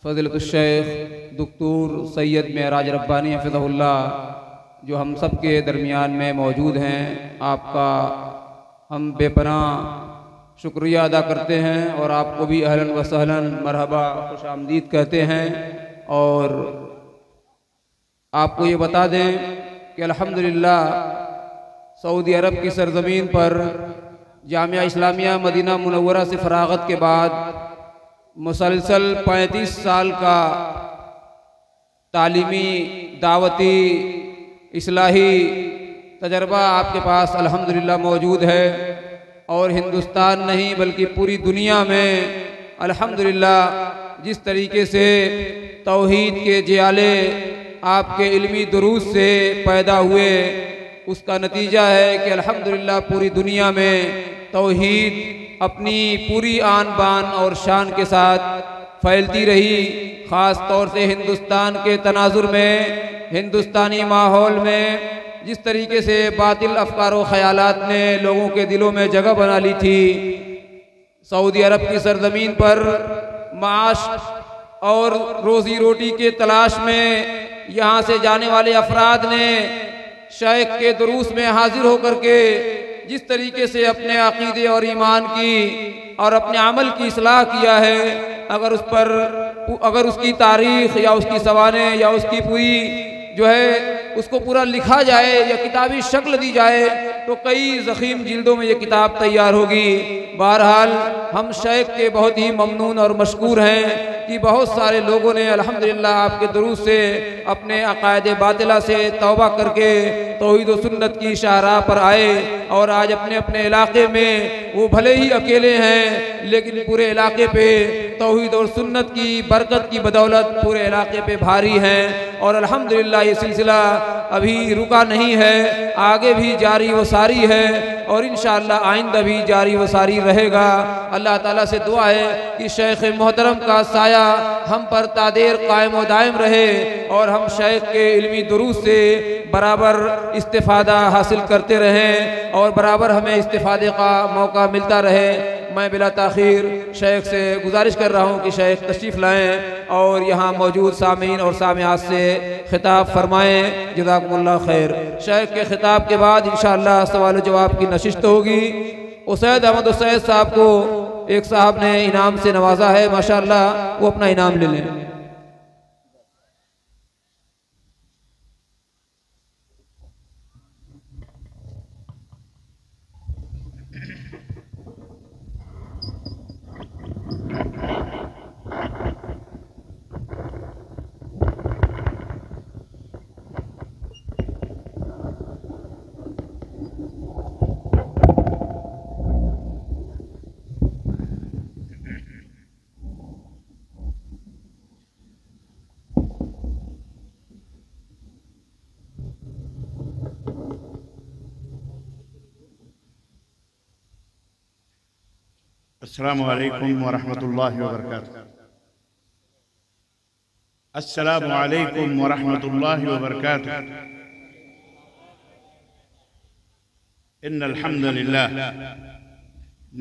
فضیلۃ الشیخ دکتور سید معراج ربانی حفظہ اللہ جو ہم سب کے درمیان میں موجود ہیں، آپ کا ہم بے پناہ شکریہ ادا کرتے ہیں اور آپ کو بھی اہلاً و سہلاً مرحبا خوش آمدید کہتے ہیں۔ اور آپ کو یہ بتا دیں کہ الحمدللہ سعودی عرب کی سرزمین پر جامعہ اسلامیہ مدینہ منورہ سے فراغت کے بعد مسلسل 35 سال کا تعلیمی دعوتی اصلاحی تجربہ آپ کے پاس الحمدللہ موجود ہے، اور ہندوستان نہیں بلکہ پوری دنیا میں الحمدللہ جس طریقے سے توحید کے جیالے آپ کے علمی دروس سے پیدا ہوئے، اس کا نتیجہ ہے کہ الحمدللہ پوری دنیا میں توحید اپنی پوری آن بان اور شان کے ساتھ پھیلتی رہی۔ خاص طور سے ہندوستان کے تناظر میں، ہندوستانی ماحول میں جس طریقے سے باطل افکار و خیالات نے لوگوں کے دلوں میں جگہ بنا لی تھی، سعودی عرب کی سرزمین پر معاش اور روزی روٹی کے تلاش میں یہاں سے جانے والے افراد نے شیخ کے دروس میں حاضر ہو کر کے جس طریقے سے اپنے عقیدے اور ایمان کی اور اپنے عمل کی اصلاح کیا ہے، اگر اس کی تاریخ یا اس کی سوانح یا اس کی پوری جو ہے اس کو پورا لکھا جائے یا کتابی شکل دی جائے تو کئی ضخیم جلدوں میں یہ کتاب تیار ہوگی۔ بہرحال ہم شیخ کے بہت ہی ممنون اور مشکور ہیں کہ بہت سارے لوگوں نے الحمدللہ آپ کے دروس سے اپنے عقائد باطلہ سے توبہ کر کے توحید و سنت کی شاہراہ پر آئے، اور آج اپنے اپنے علاقے میں وہ بھلے ہی اکیلے ہیں لیکن پورے علاقے پہ توحید اور سنت کی برکت کی بدولت پورے علاقے پہ بھاری ہیں، اور الحمدللہ یہ سلسلہ ابھی رکا نہیں ہے، آگے بھی جاری و ساری ہے، اور انشاءاللہ آئندہ بھی جاری و ساری رہے گا۔ اللہ تعالیٰ سے دعا ہے کہ شیخ محترم کا سایہ ہم پر تا دیر قائم و دائم رہے، اور ہم شیخ کے علمی دروس سے برابر استفادہ حاصل کرتے رہیں اور برابر ہمیں استفادے کا موقع ملتا رہے۔ میں بلا تاخیر شیخ سے گزارش کر رہا ہوں کہ شیخ تشریف لائیں اور یہاں موجود سامعین اور سامعات سے خطاب فرمائیں۔ جزاکم اللہ خیر۔ شیخ کے خطاب کے بعد انشاءاللہ سوال و جواب کی نشست ہوگی۔ اسید احمد اسید صاحب کو ایک صاحب نے انعام سے نوازا ہے، ماشاءاللہ وہ اپنا انعام لے لیں۔ السلام علیکم ورحمۃ اللہ وبرکاتہ۔ السلام علیکم ورحمۃ اللہ وبرکاتہ۔ ان الحمد للہ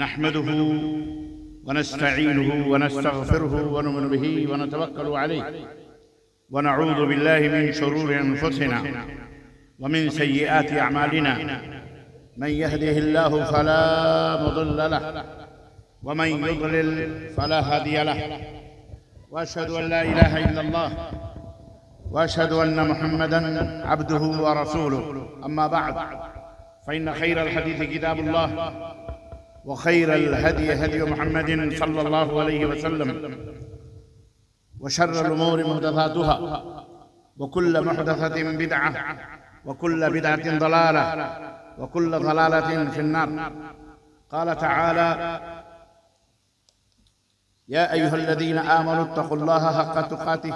نحمده ونستعینه ونستغفره ونؤمن به ونتوکل علیہ ونعوذ باللہ من شرور انفسنا ومن سیئات اعمالنا، من يهده الله فلا مضل له ومن يضلل فلا هادي له، وأشهد أن لا إله إلا الله وأشهد أن محمدًا عبده ورسوله، أما بعد فإن خير الحديث كتاب الله وخير الهدي هدي محمد صلى الله عليه وسلم، وشر الأمور محدثاتها وكل محدثة بدعة وكل بدعة ضلالة وكل ضلالة في النار۔ قال تعالى: يا أيها الذين آمنوا اتقوا الله حق تقاته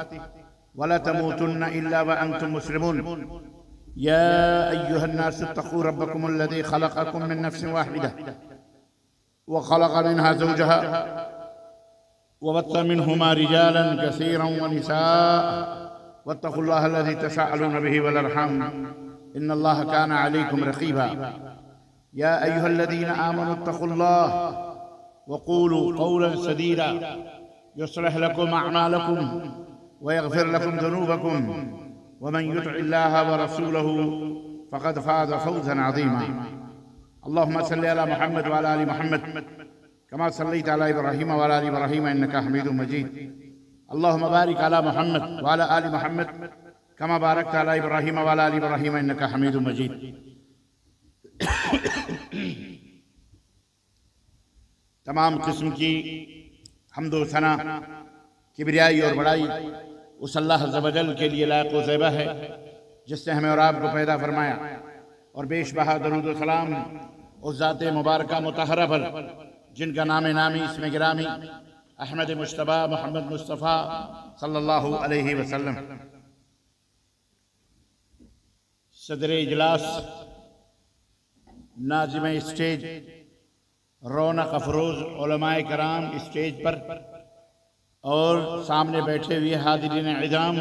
ولا تموتن إلا وأنتم مسلمون۔ يا أيها الناس اتقوا ربكم الذي خلقكم من نفس واحدة وخلق منها زوجها وبث منهما رجالا كثيرا ونساء، واتقوا الله الذي تساءلون به والأرحام إن الله كان عليكم رقيبا۔ يا أيها الذين آمنوا اتقوا الله وقولوا قولا سديدا يصلح لكم أعمالكم ويغفر لكم ذنوبكم ومن يطع الله ورسوله فقد فاز فوزا عظيما. اللهم صل على محمد وعلى آل محمد كما صليت على إبراهيم وعلى آل إبراهيم إنك حميد مجيد. اللهم بارك على محمد وعلى آل محمد كما باركت على إبراهيم وعلى آل إبراهيم إنك حميد مجيد. تمام قسم کی حمد و ثنا، کبریائی اور بڑائی اس اللہ عز و جل کے لیے لائق و زیبہ ہے جس نے ہمیں اور آپ کو پیدا فرمایا، اور بیش بہا درود و سلام اس ذات مبارکہ مطہرہ پر جن کا نام نامی اسم گرامی احمد مجتبیٰ محمد مصطفیٰ صلی اللہ علیہ وسلم. صدر اجلاس، ناظم اسٹیج، رونق افروز علماء کرام اسٹیج پر، اور سامنے بیٹھے ہوئے حاضرین اعظام،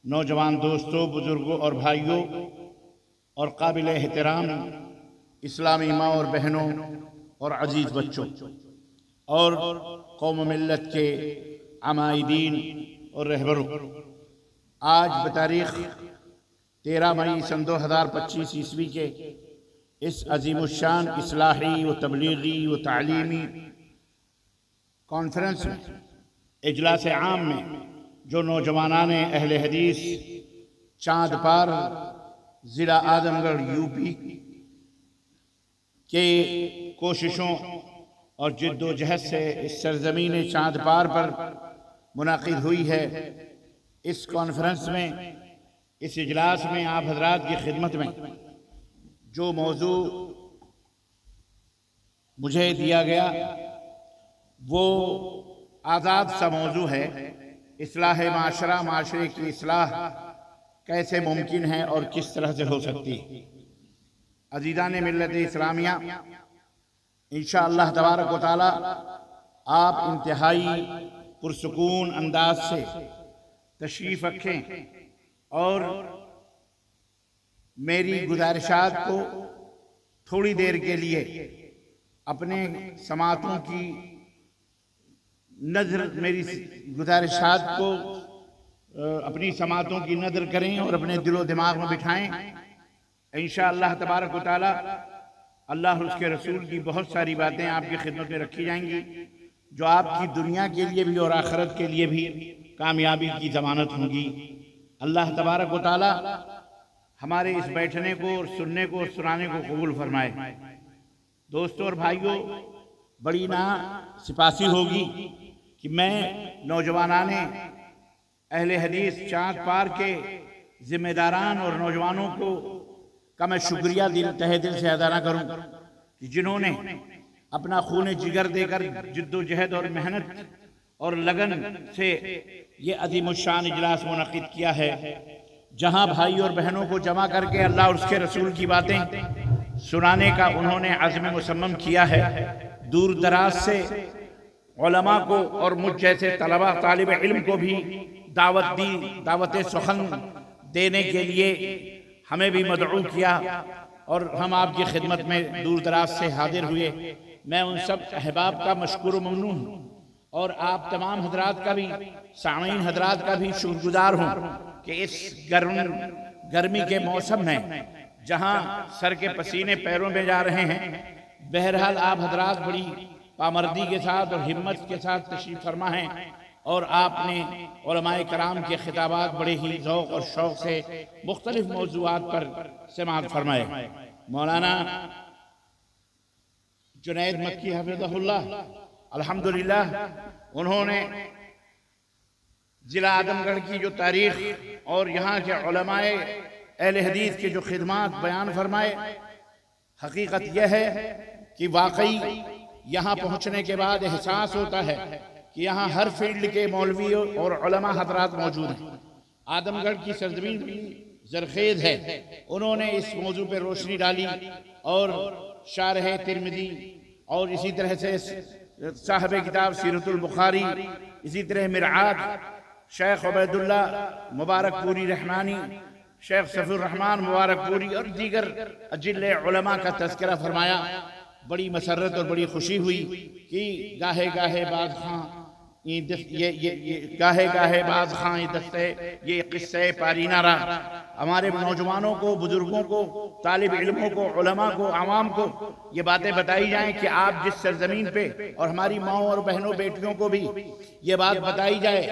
نوجوان دوستوں، بزرگوں اور بھائیوں، اور قابل احترام اسلامی ماں اور بہنوں اور عزیز بچوں، اور قوم و ملت کے عمائدین اور رہبروں، آج بتاریخ 13 مئی سن 2025 عیسوی کے اس عظیم الشان اصلاحی و تبلیغی و تعلیمی کانفرنس میں، اجلاس عام میں، جو نوجوانان اہل حدیث چاند پار ضلع اعظم گڑھ یو پی کے کوششوں اور جد و جہد سے اس سرزمین چاند پار پر منعقد ہوئی ہے، اس کانفرنس میں، اس اجلاس میں آپ حضرات کی خدمت میں جو موضوع مجھے دیا گیا وہ آزاد سا موضوع ہے، اصلاح معاشرہ، معاشرے کی اصلاح کیسے ممکن ہے اور کس طرح سے ہو سکتی ہے. عزیزان ملت اسلامیہ، انشاءاللہ تبارک و تعالی آپ انتہائی پرسکون انداز سے تشریف رکھیں اور میری گزارشات کو تھوڑی دیر کے لیے اپنے سماعتوں کی نظر، میری گزارشات کو اپنی سماعتوں کی نظر کریں اور اپنے دل و دماغ میں بٹھائیں. انشاءاللہ تبارک و تعالی اللہ اور اس کے رسول کی بہت ساری باتیں آپ کی خدمت میں رکھی جائیں گی جو آپ کی دنیا کے لیے بھی اور آخرت کے لیے بھی کامیابی کی ضمانت ہوں گی. اللہ تبارک و تعالی ہمارے اس بیٹھنے کو اور سننے کو اور سنانے کو قبول فرمائے. دوستوں اور بھائیوں، بڑی سپاسی ہوگی کہ میں نوجوانان اہل حدیث چاند پار کے ذمہ داران اور نوجوانوں کا میں شکریہ تہہ دل سے ادا نہ کروں کہ جنہوں نے اپنا خون جگر دے کر جد و جہد اور محنت اور لگن سے یہ عظیم الشان اجلاس منعقد کیا ہے، جہاں بھائی اور بہنوں کو جمع کر کے اللہ اور اس کے رسول کی باتیں سنانے کا انہوں نے عزم مصمم کیا ہے. دور دراز سے علماء کو اور مجھ جیسے طلبہ طالب علم کو بھی دعوت دی، دعوت سخن دینے کے لیے ہمیں بھی مدعو کیا، اور ہم آپ کی خدمت میں دور دراز سے حاضر ہوئے. میں ان سب احباب کا مشکور و ممنون ہوں، اور آپ تمام حضرات کا بھی، سامعین حضرات کا بھی شکر گزار ہوں کہ اس گرمی کے موسم میں جہاں سر کے پسینے پیروں میں جا رہے ہیں، بہرحال آپ حضرات بڑی پامردی کے ساتھ اور ہمت کے ساتھ تشریف فرما ہیں، اور آپ نے علماء کرام کے خطابات بڑے ہی ذوق اور شوق سے مختلف موضوعات پر سماعت فرمائے. مولانا جنید مکی حفظہ اللہ الحمدللہ، انہوں نے ضلع اعظم گڑھ کی جو تاریخ اور یہاں کے علماء اہل حدیث کے جو خدمات بیان فرمائے، حقیقت یہ ہے کہ واقعی یہاں پہنچنے کے بعد احساس ہوتا ہے کہ یہاں ہر فیلڈ کے مولوی اور علماء حضرات موجود ہیں. اعظم گڑھ کی سرزمین بھی زرخیز ہے. انہوں نے اس موضوع پہ روشنی ڈالی، اور شارح ترمذی اور اسی طرح سے صاحب کتاب سیرت البخاری، اسی طرح مرعات شیخ عبیداللہ مبارک پوری رحمانی، شیخ صفی الرحمن مبارک پوری اور دیگر اجل علماء کا تذکرہ فرمایا. بڑی مسرت اور بڑی خوشی ہوئی کہ گاہے گاہے بعض خاں یہ گاہے گاہے باز خاں دستے یہ قصے پارینہ رہا ہمارے نوجوانوں کو، بزرگوں کو، طالب علموں کو، علماء کو، عوام کو یہ باتیں بتائی جائیں کہ آپ جس سرزمین پہ، اور ہماری ماؤں اور بہنوں بیٹیوں کو بھی یہ بات بتائی جائے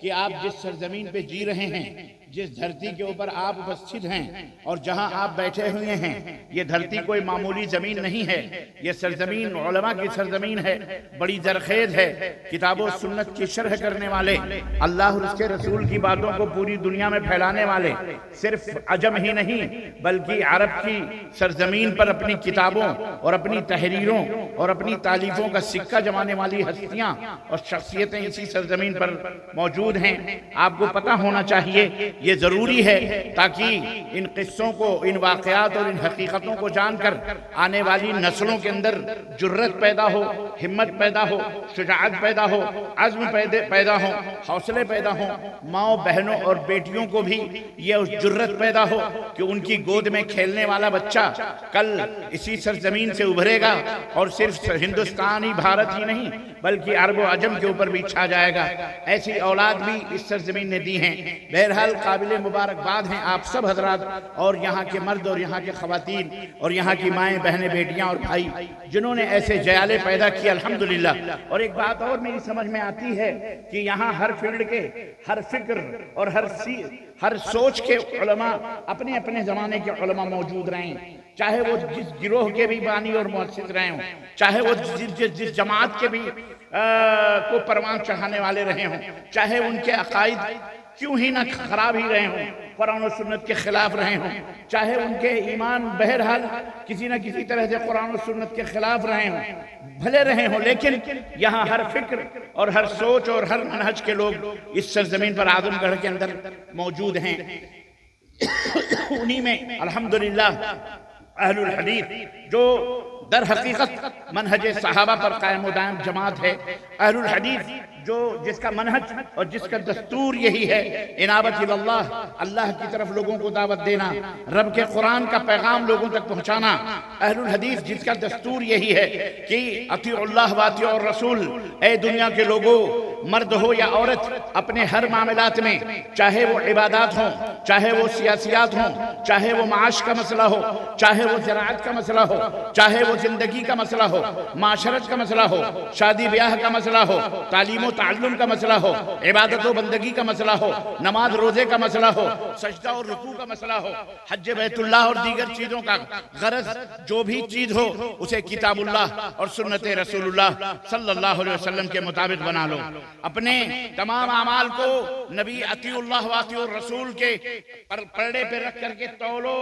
کہ آپ جس سرزمین پہ جی رہے ہیں، جس دھرتی کے اوپر آپ اپستھت ہیں اور جہاں آپ بیٹھے ہوئے ہیں، یہ دھرتی کوئی معمولی زمین نہیں ہے، یہ سرزمین علماء کی سرزمین ہے، بڑی زرخیز ہے، کتاب و سنت کی شرح کرنے والے، اللہ اور اس کے رسول کی باتوں کو پوری دنیا میں پھیلانے والے، صرف عجم ہی نہیں بلکہ عرب کی سرزمین پر اپنی کتابوں اور اپنی تحریروں اور اپنی تالیفوں کا سکہ جمانے والی ہستیاں اور شخصیتیں اسی سرزمین پر موجود ہیں۔ آپ کو پتہ ہونا چاہیے، یہ ضروری ہے تاکہ ان قصوں کو، ان واقعات اور ان حقیقتوں کو جان کر آنے والی نسلوں کے اندر جرت پیدا ہو، ہمت پیدا ہو، شجاعت پیدا ہو، عزم پیدا ہو، حوصلے پیدا ہوں، ماؤں بہنوں اور بیٹیوں کو بھی یہ اس جرت پیدا ہو کہ ان کی گود میں کھیلنے والا بچہ کل اسی سرزمین سے ابھرے گا اور صرف ہندوستان ہی، بھارت ہی نہیں بلکہ عرب و عجم کے اوپر بھی چھا جائے گا۔ ایسی اولاد بھی اس سرزمین نے دی ہیں۔ بہرحال قابل مبارکباد ہیں آپ سب حضرات اور یہاں کے مرد اور یہاں کے خواتین اور یہاں کی مائیں، بہنیں، بیٹیاں اور بھائی جنہوں نے ایسے جیالے پیدا کیے، الحمدللہ۔ اور ایک بات اور میری سمجھ میں آتی ہے کہ یہاں ہر فیلڈ کے، ہر فکر اور ہر سوچ کے علماء، اپنے اپنے زمانے کے علماء موجود رہیں، چاہے وہ جس گروہ کے بھی بانی اور مؤسس رہے ہوں، چاہے وہ جس جماعت کے بھی کو پروان چڑھانے والے رہے ہوں، چاہے ان کے عقائد کیوں ہی نہ خراب ہی رہے ہوں، قرآن و سنت کے خلاف رہے ہوں، چاہے ان کے ایمان بہرحال کسی نہ کسی طرح سے قرآن و سنت کے خلاف رہے ہوں، بھلے رہے ہوں، لیکن یہاں ہر فکر اور ہر سوچ اور ہر منہج کے لوگ اس سرزمین پر اعظم گڑھ کے اندر موجود ہیں۔ انہی میں الحمدللہ اہل الحدیث جو در حقیقت منہج صحابہ پر قائم و دائم جماعت ہے، اہل الحدیث جس کا منہج اور جس کا دستور یہی ہے، انابت اللہ، اللہ کی طرف لوگوں کو دعوت دینا، رب کے قرآن کا پیغام لوگوں تک پہنچانا، اہل الحدیث جس کا دستور یہی ہے کہ اطیعوا اللہ واطیعوا الرسول، اے دنیا کے لوگوں، مرد ہو یا عورت، اپنے ہر معاملات میں، چاہے وہ عبادات ہوں، چاہے وہ سیاسیات ہوں، چاہے وہ معاش کا مسئلہ ہو، چاہے وہ زراعت کا مسئلہ ہو، چاہے وہ زندگی کا مسئلہ ہو، معاشرت کا مسئلہ ہو، شادی بیاہ کا مسئلہ ہو، تعلیم و تعلم کا مسئلہ ہو، عبادت و بندگی کا مسئلہ ہو، نماز روزے کا مسئلہ ہو، سجدہ اور رکوع کا مسئلہ ہو، حج بیت اللہ اور دیگر چیزوں کا غرض جو بھی چیز ہو اسے کتاب اللہ اور سنت رسول اللہ صلی اللہ علیہ وسلم کے مطابق بنا لو۔ اپنے تمام اعمال کو نبی اطیع اللہ واطیع الرسول کے پرڑے پہ رکھ کر کے تولو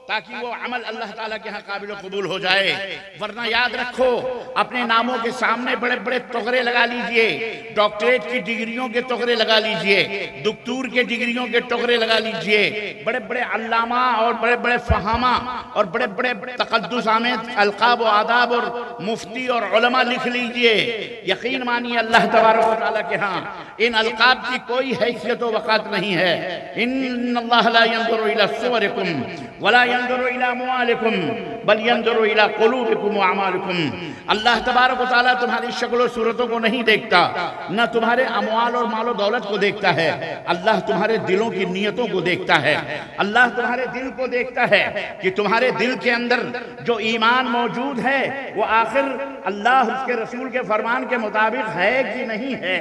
تاکہ وہ عمل اللہ تعالیٰ کے ہاں قابل قبول ہو جائے، ورنہ یاد رکھو اپنے ناموں کے سامنے بڑے بڑے تغرے لگا لیجئے، ڈاکٹریٹ کی ڈگریوں کے تغرے لگا لیجئے، دکتور کے ڈگریوں کے تغرے لگا لیجئے، بڑے بڑے علامہ اور بڑے بڑے فہامہ اور بڑے بڑے تقدس آمیز القاب و آداب اور مفتی اور علماء لکھ لیجئے، یقین مانیے اللہ تبارک و تعالیٰ کے ہاں ان القاب کی کوئی حیثیت و وقات نہیں ہے۔ ان اللہ لا ينظر الى صورکم ولا ينظر الى اموالکم بل ينظر الى قلوبکم واعمالکم، اللہ تبارک و تعالیٰ تمہاری شکل و صورتوں کو نہیں دیکھتا، نہ تمہارے اموال اور مال و دولت کو دیکھتا ہے، اللہ تمہارے دلوں کی نیتوں کو دیکھتا ہے، اللہ تمہارے دل کو دیکھتا ہے کہ تمہارے دل کے اندر جو ایمان موجود ہے وہ آخر اللہ اس کے رسول کے فرمان کے مطابق ہے کہ نہیں ہے،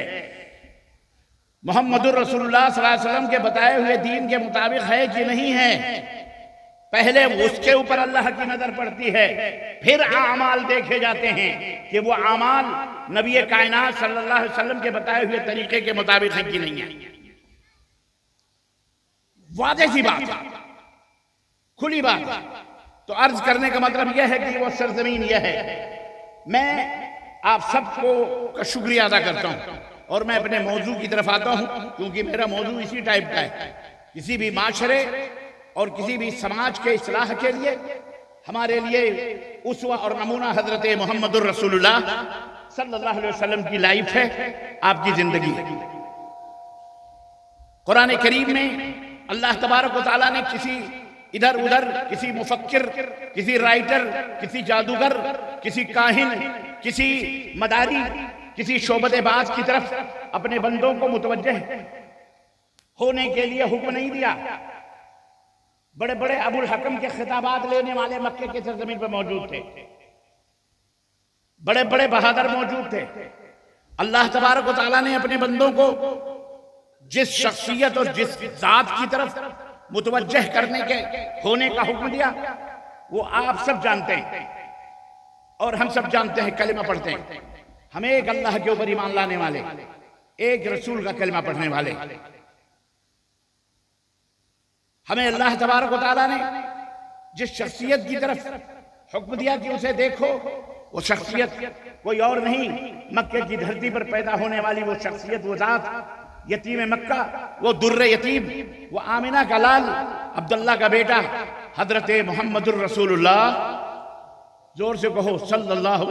محمد الرسول اللہ صلی اللہ علیہ وسلم کے بتائے ہوئے دین کے مطابق ہے کہ نہیں ہے۔ پہلے اس کے اوپر اللہ کی نظر پڑتی ہے، پھر اعمال دیکھے جاتے ہیں کہ وہ اعمال نبی کائنات صلی اللہ علیہ وسلم کے بتائے ہوئے طریقے کے مطابق ہے کہ نہیں ہے۔ واضح سی بات، کھلی بات۔ تو عرض کرنے کا مطلب یہ ہے کہ وہ سرزمین یہ ہے۔ میں آپ سب کو شکریہ ادا کرتا ہوں اور میں اپنے موضوع کی طرف آتا ہوں کیونکہ میرا موضوع اسی ٹائپ کا ہے۔ کسی بھی معاشرے اور کسی بھی سماج کے اصلاح کے لیے ہمارے لیے اسوہ اور نمونہ حضرت محمد الرسول اللہ صلی اللہ علیہ وسلم کی لائف ہے، آپ کی زندگی ہے۔ قرآن کریم میں اللہ تبارک و تعالیٰ نے کسی ادھر ادھر، کسی مفکر، کسی رائٹر، کسی جادوگر، کسی کاہن، کسی مداری، کسی شعبت باز کی طرف اپنے بندوں کو متوجہ ہونے کے لیے حکم نہیں دیا۔ بڑے بڑے ابو الحکم کے خطابات لینے والے مکے کے سرزمین پر موجود تھے، بڑے بڑے بہادر موجود تھے۔ اللہ تبارک و تعالیٰ نے اپنے بندوں کو جس شخصیت اور جس ذات کی طرف متوجہ کرنے کے ہونے کا حکم دیا وہ آپ سب جانتے ہیں، اور ہم سب جانتے ہیں، کلمہ پڑھتے ہیں۔ ہم ایک اللہ کے اوپر ایمان لانے والے، ایک رسول کا کلمہ پڑھنے والے، ہمیں اللہ تبارک و تعالیٰ نے جس شخصیت کی طرف حکم دیا کہ اسے دیکھو، وہ شخصیت کوئی اور نہیں، مکے کی دھرتی پر پیدا ہونے والی وہ شخصیت، وہ ذات، یتیم مکہ، وہ در یتیم، وہ آمنہ کا لال، عبداللہ کا بیٹا، حضرت محمد الرسول اللہ۔ زور سے کہو صلی اللہ۔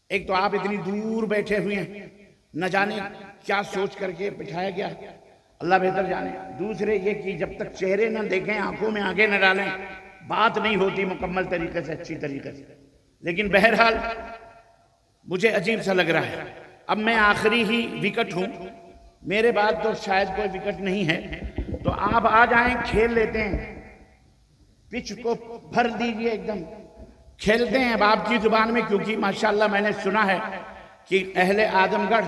ایک تو آپ اتنی دور بیٹھے ہوئے ہیں، نہ جانے کیا سوچ کر کے بٹھایا گیا، اللہ بہتر جانے۔ دوسرے یہ کہ جب تک چہرے نہ دیکھیں، آنکھوں میں آگے نہ ڈالیں، بات نہیں ہوتی مکمل طریقے سے، اچھی طریقے سے۔ لیکن بہرحال مجھے عجیب سا لگ رہا ہے، اب میں آخری ہی وکٹ ہوں، میرے بعد تو شاید کوئی وکٹ نہیں ہے، تو آپ آ جائیں، کھیل لیتے ہیں، پچ کو بھر دیجئے، ایک دم کھیلتے ہیں اب آپ کی زبان میں، کیونکہ ماشاءاللہ میں نے سنا ہے کہ اہل اعظم گڑھ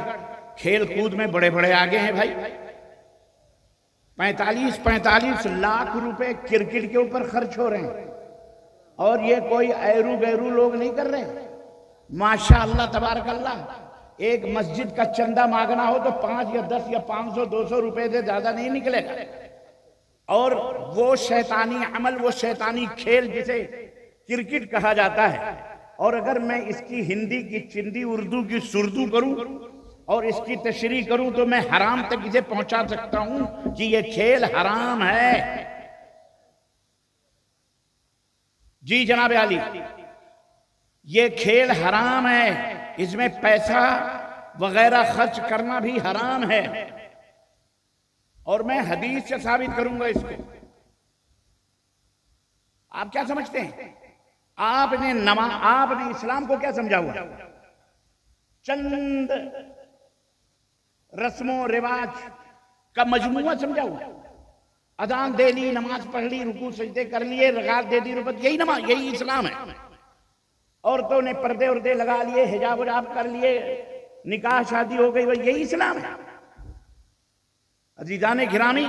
کھیل کود میں بڑے بڑے آگے ہیں بھائی۔ 45 لاکھ روپے کرکٹ کے اوپر خرچ ہو رہے ہیں، اور یہ کوئی ایرو بیرو لوگ نہیں کر رہے، ماشاءاللہ تبارک اللہ۔ ایک مسجد کا چندہ مانگنا ہو تو 5 یا 10 یا 500 200 روپے سے زیادہ نہیں نکلے گا، اور وہ شیطانی عمل، وہ شیطانی کھیل جسے کرکٹ کہا جاتا ہے، اور اگر میں اس کی ہندی کی چندی اردو کی سردو کروں اور اس کی تشریح کروں تو میں حرام تک اسے پہنچا سکتا ہوں کہ یہ کھیل حرام ہے۔ جی جناب عالی، یہ کھیل حرام ہے، اس میں پیسہ وغیرہ خرچ کرنا بھی حرام ہے، اور میں حدیث سے ثابت کروں گا اس کو۔ آپ کیا سمجھتے ہیں؟ آپ نے اسلام کو کیا سمجھا ہوا؟ چند رسم و رواج کا مجموعہ سمجھا ہوا، اذان دے لی، نماز پڑھ لی، رکوع سجدے کر لیے، رکعت دے دی، ربط، یہی اسلام ہے۔ عورتوں نے پردے اردے لگا لیے، حجاب وجاب کر لیے، نکاح شادی ہو گئی، یہی اسلام ہے۔ عزیزان گرامی،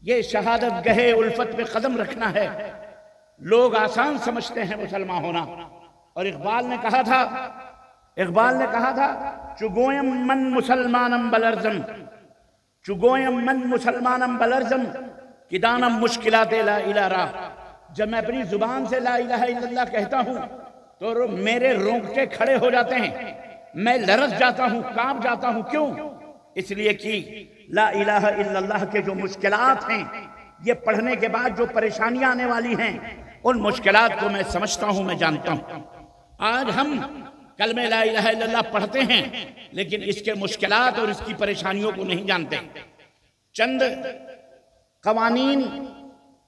یہ شہادت گہے الفت پہ قدم رکھنا ہے۔ لوگ آسان سمجھتے ہیں مسلمان ہونا، اور اقبال نے کہا تھا چگویم من مسلمانم بلرزم، چگویم من مسلمانم بلرزم، کہ دانم مشکلات لا الہ را۔ جب میں اپنی زبان سے لا الہ الا اللہ کہتا ہوں تو میرے رونگٹے کھڑے ہو جاتے ہیں، میں لرز جاتا ہوں، کانپ جاتا ہوں۔ کیوں؟ اس لیے کہ لا الہ الا اللہ کے جو مشکلات ہیں، یہ پڑھنے کے بعد جو پریشانیاں آنے والی ہیں، ان مشکلات کو میں سمجھتا ہوں، میں جانتا ہوں۔ آج ہم کلمہ لا الہ الا اللہ پڑھتے ہیں، لیکن اس کے مشکلات اور اس کی پریشانیوں کو نہیں جانتے۔ چند قوانین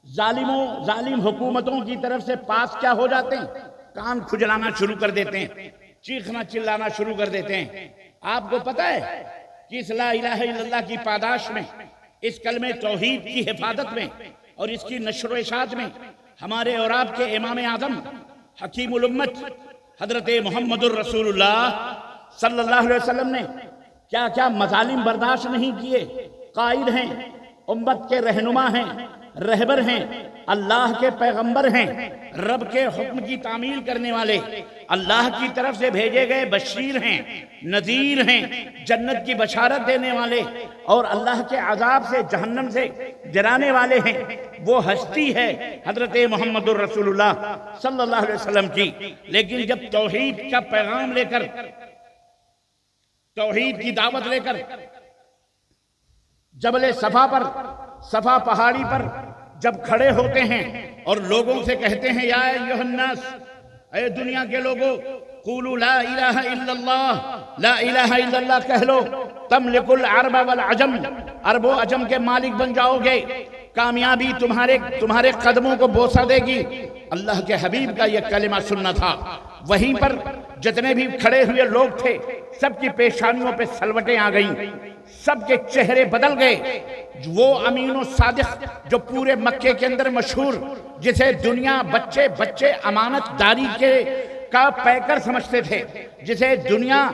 ظالم حکومتوں کی طرف سے پاس کیا ہو جاتے ہیں، کان کھجلانا شروع کر دیتے ہیں، چیخنا چلانا شروع کر دیتے ہیں۔ آپ کو پتہ ہے کہ اس لا الہ الا اللہ کی پاداش میں، اس کلمہ توحید کی حفاظت میں اور اس کی نشر و اشاعت میں ہمارے اور آپ کے امام اعظم حکیم الامت حضرت محمد الرسول اللہ صلی اللہ علیہ وسلم نے کیا کیا مظالم برداشت نہیں کیے۔ قائد ہیں، امت کے رہنما ہیں، رہبر ہیں، اللہ کے پیغمبر ہیں، رب کے حکم کی تعمیل کرنے والے، اللہ کی طرف سے بھیجے گئے بشیر ہیں، نذیر ہیں، جنت کی بشارت دینے والے، اور اللہ کے عذاب سے، جہنم سے ڈرانے والے ہیں۔ وہ ہستی ہے حضرت محمد الرسول اللہ صلی اللہ علیہ وسلم کی۔ لیکن جب توحید کا پیغام لے کر، توحید کی دعوت لے کر جبل صفا پر، صفا پہاڑی پر جب کھڑے ہوتے ہیں اور لوگوں سے کہتے ہیں یا ایھا الناس، اے دنیا کے لوگوں، قولوا لا الہ الا اللہ، لا الہ الا اللہ کہہ لو، تملک العرب والعجم، عرب و عجم کے مالک بن جاؤ گے، کامیابی تمہارے قدموں کو بوسہ دے گی، اللہ کے حبیب کا یہ کلمہ سننا تھا۔ وہیں پر جتنے بھی کھڑے ہوئے لوگ تھے سب کی پیشانیوں پہ سلوٹیں آ گئیں، سب کے چہرے بدل گئے۔ وہ امین و صادق جو پورے مکے کے اندر مشہور، جسے دنیا بچے امانت داری کا پیکر سمجھتے تھے، جسے دنیا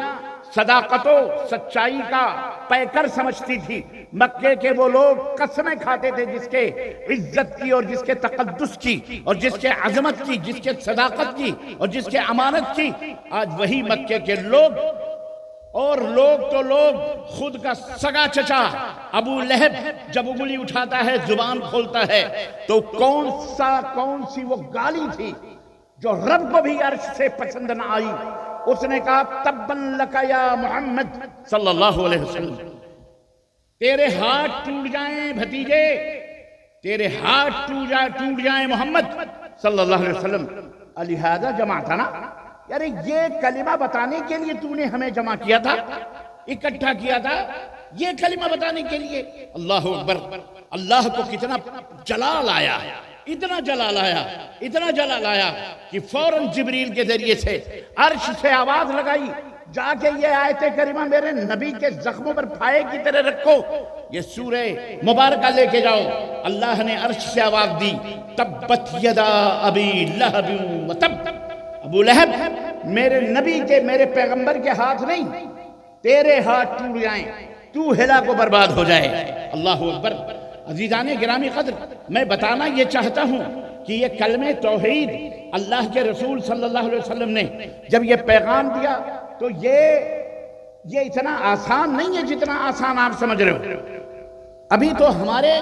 صداقت و سچائی کا پیکر سمجھتی تھی، مکے کے وہ لوگ قسمیں کھاتے تھے جس کے عزت کی اور جس کے تقدس کی اور جس کے عظمت کی، جس کے صداقت کی اور جس کے امانت کی۔ آج وہی مکے کے لوگ، اور لوگ تو لوگ، خود کا سگا چچا ابو لہب جب انگلی اٹھاتا ہے، زبان کھولتا ہے، تو کون سی وہ گالی تھی جو رب کو بھی عرش سے پسند نہ آئی۔ اس نے کہا تبن لکا یا محمد صلی اللہ علیہ وسلم، تیرے ہاتھ ٹوٹ جائیں بھتیجے، تیرے ہاتھ ٹوٹ جائیں محمد صلی اللہ علیہ وسلم۔ لہذا جمع تھا نا، یعنی یہ کلمہ بتانے کے لیے تو نے ہمیں جمع کیا تھا، اکٹھا کیا تھا، یہ کلمہ بتانے کے لیے۔ اللہ اکبر! اللہ کو کتنا جلال آیا، اتنا جلال آیا کہ فوراً جبریل کے ذریعے سے عرش سے آواز لگائی، جا کے یہ آیت کریمہ میرے نبی کے زخموں پر پھائے کی طرح رکھو، یہ سورہ مبارکہ لے کے جاؤ۔ اللہ نے عرش سے آواز دی، تبت یدا ابی لہب وتب، ابو لہب میرے نبی کے، میرے پیغمبر کے ہاتھ نہیں، تیرے ہاتھ ٹوٹ جائیں، تو ہلاک و برباد ہو جائے۔ اللہ اکبر! عزیزان گرامی قدر، میں بتانا یہ چاہتا ہوں کہ یہ کلمہ توحید اللہ کے رسول صلی اللہ علیہ وسلم نے جب یہ پیغام دیا تو یہ اتنا آسان نہیں ہے جتنا آسان آپ سمجھ رہے ہو۔ ابھی تو ہمارے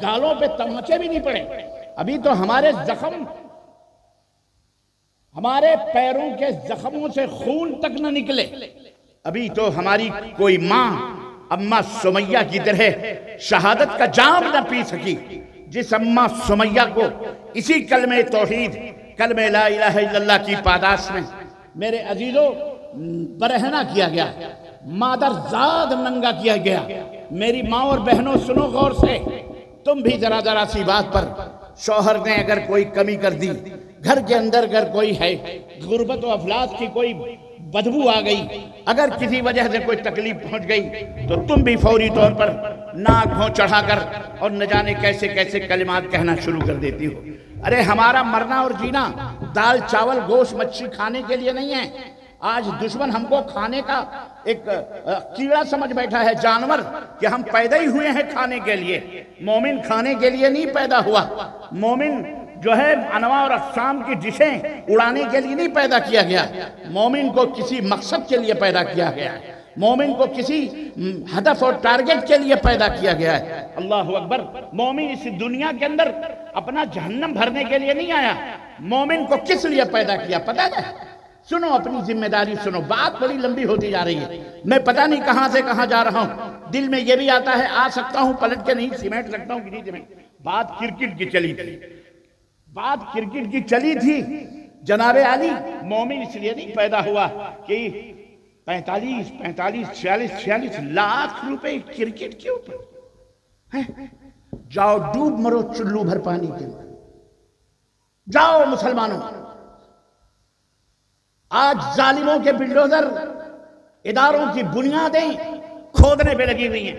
گالوں پہ تماچے بھی نہیں پڑے، ابھی تو ہمارے زخم، ہمارے پیروں کے زخموں سے خون تک نہ نکلے، ابھی تو ہماری کوئی ماں اماں سمیہ کی طرح شہادت کا جام نہ پی سکی، جس اماں سمیہ کو اسی کلمہ توحید، کلمہ لا الہ الا اللہ کی پاداش میں میرے عزیزوں برہنہ کیا گیا، مادر زاد ننگا کیا گیا۔ میری ماں اور بہنوں سنو غور سے، تم بھی ذرا سی بات پر شوہر نے اگر کوئی کمی کر دی، گھر کے اندر اگر کوئی ہے، غربت و افلاس کی کوئی بدبو آ گئی، اگر کسی وجہ سے کوئی تکلیف پہنچ گئی تو تم بھی فوری طور پر ناک بھوں چڑھا کر اور نہ جانے کیسے کیسے کلمات کہنا شروع کر دیتی ہو۔ ارے ہمارا مرنا اور جینا دال چاول گوشت مچھلی کھانے کے لیے نہیں ہے۔ آج دشمن ہم کو کھانے کا ایک کیڑا سمجھ بیٹھا ہے، جانور، کہ ہم پیدا ہی ہوئے ہیں کھانے کے لیے۔ مومن کھانے کے لیے نہیں پیدا ہوا، مومن جو ہے انواع اور اقسام کی ڈشیں اڑانے کے لیے نہیں پیدا کیا گیا، مومن کو کسی مقصد کے لیے پیدا کیا گیا ہے، مومن کو کسی ہدف اور ٹارگٹ کے لیے پیدا کیا گیا ہے۔ اللہ اکبر! مومن اس دنیا کے اندر اپنا جہنم بھرنے کے لیے نہیں آیا، مومن کو کس لیے پیدا کیا پتہ ہے؟ سنو، اپنی ذمہ داری سنو، بات بڑی لمبی ہوتی جا رہی ہے، میں پتہ نہیں کہاں سے کہاں جا رہا ہوں، دل میں یہ بھی آتا ہے آ سکتا ہوں پلٹ کے نہیں سیمنٹ لگتا ہوں کہ نہیں سیمنٹ۔ بات کرکٹ کی چلی تھی، بات کرکٹ کی چلی تھی۔ جناب علی مومن اس لیے نہیں پیدا ہوا کہ 45 لاکھ روپے کرکٹ کے اوپر، جاؤ ڈوب مرو چلو بھر پانی کے اندر۔ جاؤ مسلمانوں، آج ظالموں کے بلڈوزر اداروں کی بنیادیں کھودنے پہ لگی ہوئی ہیں۔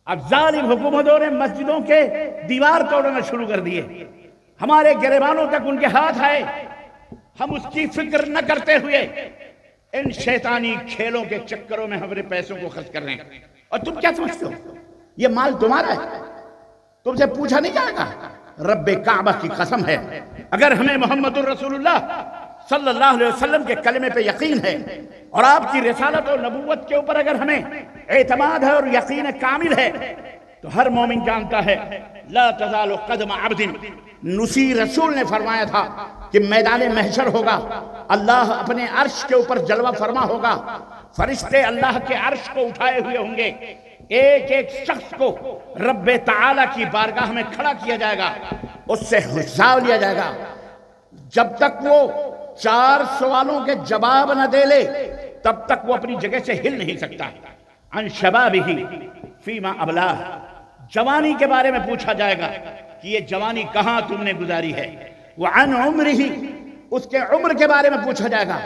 اب ظالم حکومتوں نے مسجدوں کے دیوار توڑنا شروع کر دیے، ہمارے گریبانوں تک ان کے ہاتھ آئے، ہم اس کی فکر نہ کرتے ہوئے ان شیطانی کھیلوں کے چکروں میں ہمارے پیسوں کو خرچ کر رہے ہیں۔ اور تم کیا سمجھتے ہو یہ مال تمہارا ہے؟ تم سے پوچھا نہیں جائے گا؟ رب کعبہ کی قسم ہے، اگر ہمیں محمد الرسول اللہ صلی اللہ علیہ وسلم کے کلمے پہ یقین ہے اور آپ کی رسالت و نبوت کے اوپر اگر ہمیں اعتماد ہے اور یقین کامل ہے، تو ہر مومن جانتا ہے لا تزال قدم عبد، نسی رسول نے فرمایا تھا کہ میدان محشر ہوگا، اللہ اپنے عرش کے اوپر جلوہ فرما ہوگا، فرشتے اللہ کے عرش کو اٹھائے ہوئے ہوں گے، ایک ایک شخص کو رب تعالیٰ کی بارگاہ میں کھڑا کیا جائے گا، اس سے حساب لیا جائے گا۔ جب تک وہ 4 سوالوں کے جواب نہ دے لے تب تک وہ اپنی جگہ سے ہل نہیں سکتا۔ عن شبابہ فیما ابلاہ، جوانی کے بارے میں پوچھا جائے گا کہ یہ جوانی کہاں تم نے گزاری ہے، وعن عمرہ، اس کے عمر کے بارے میں پوچھا جائے گا،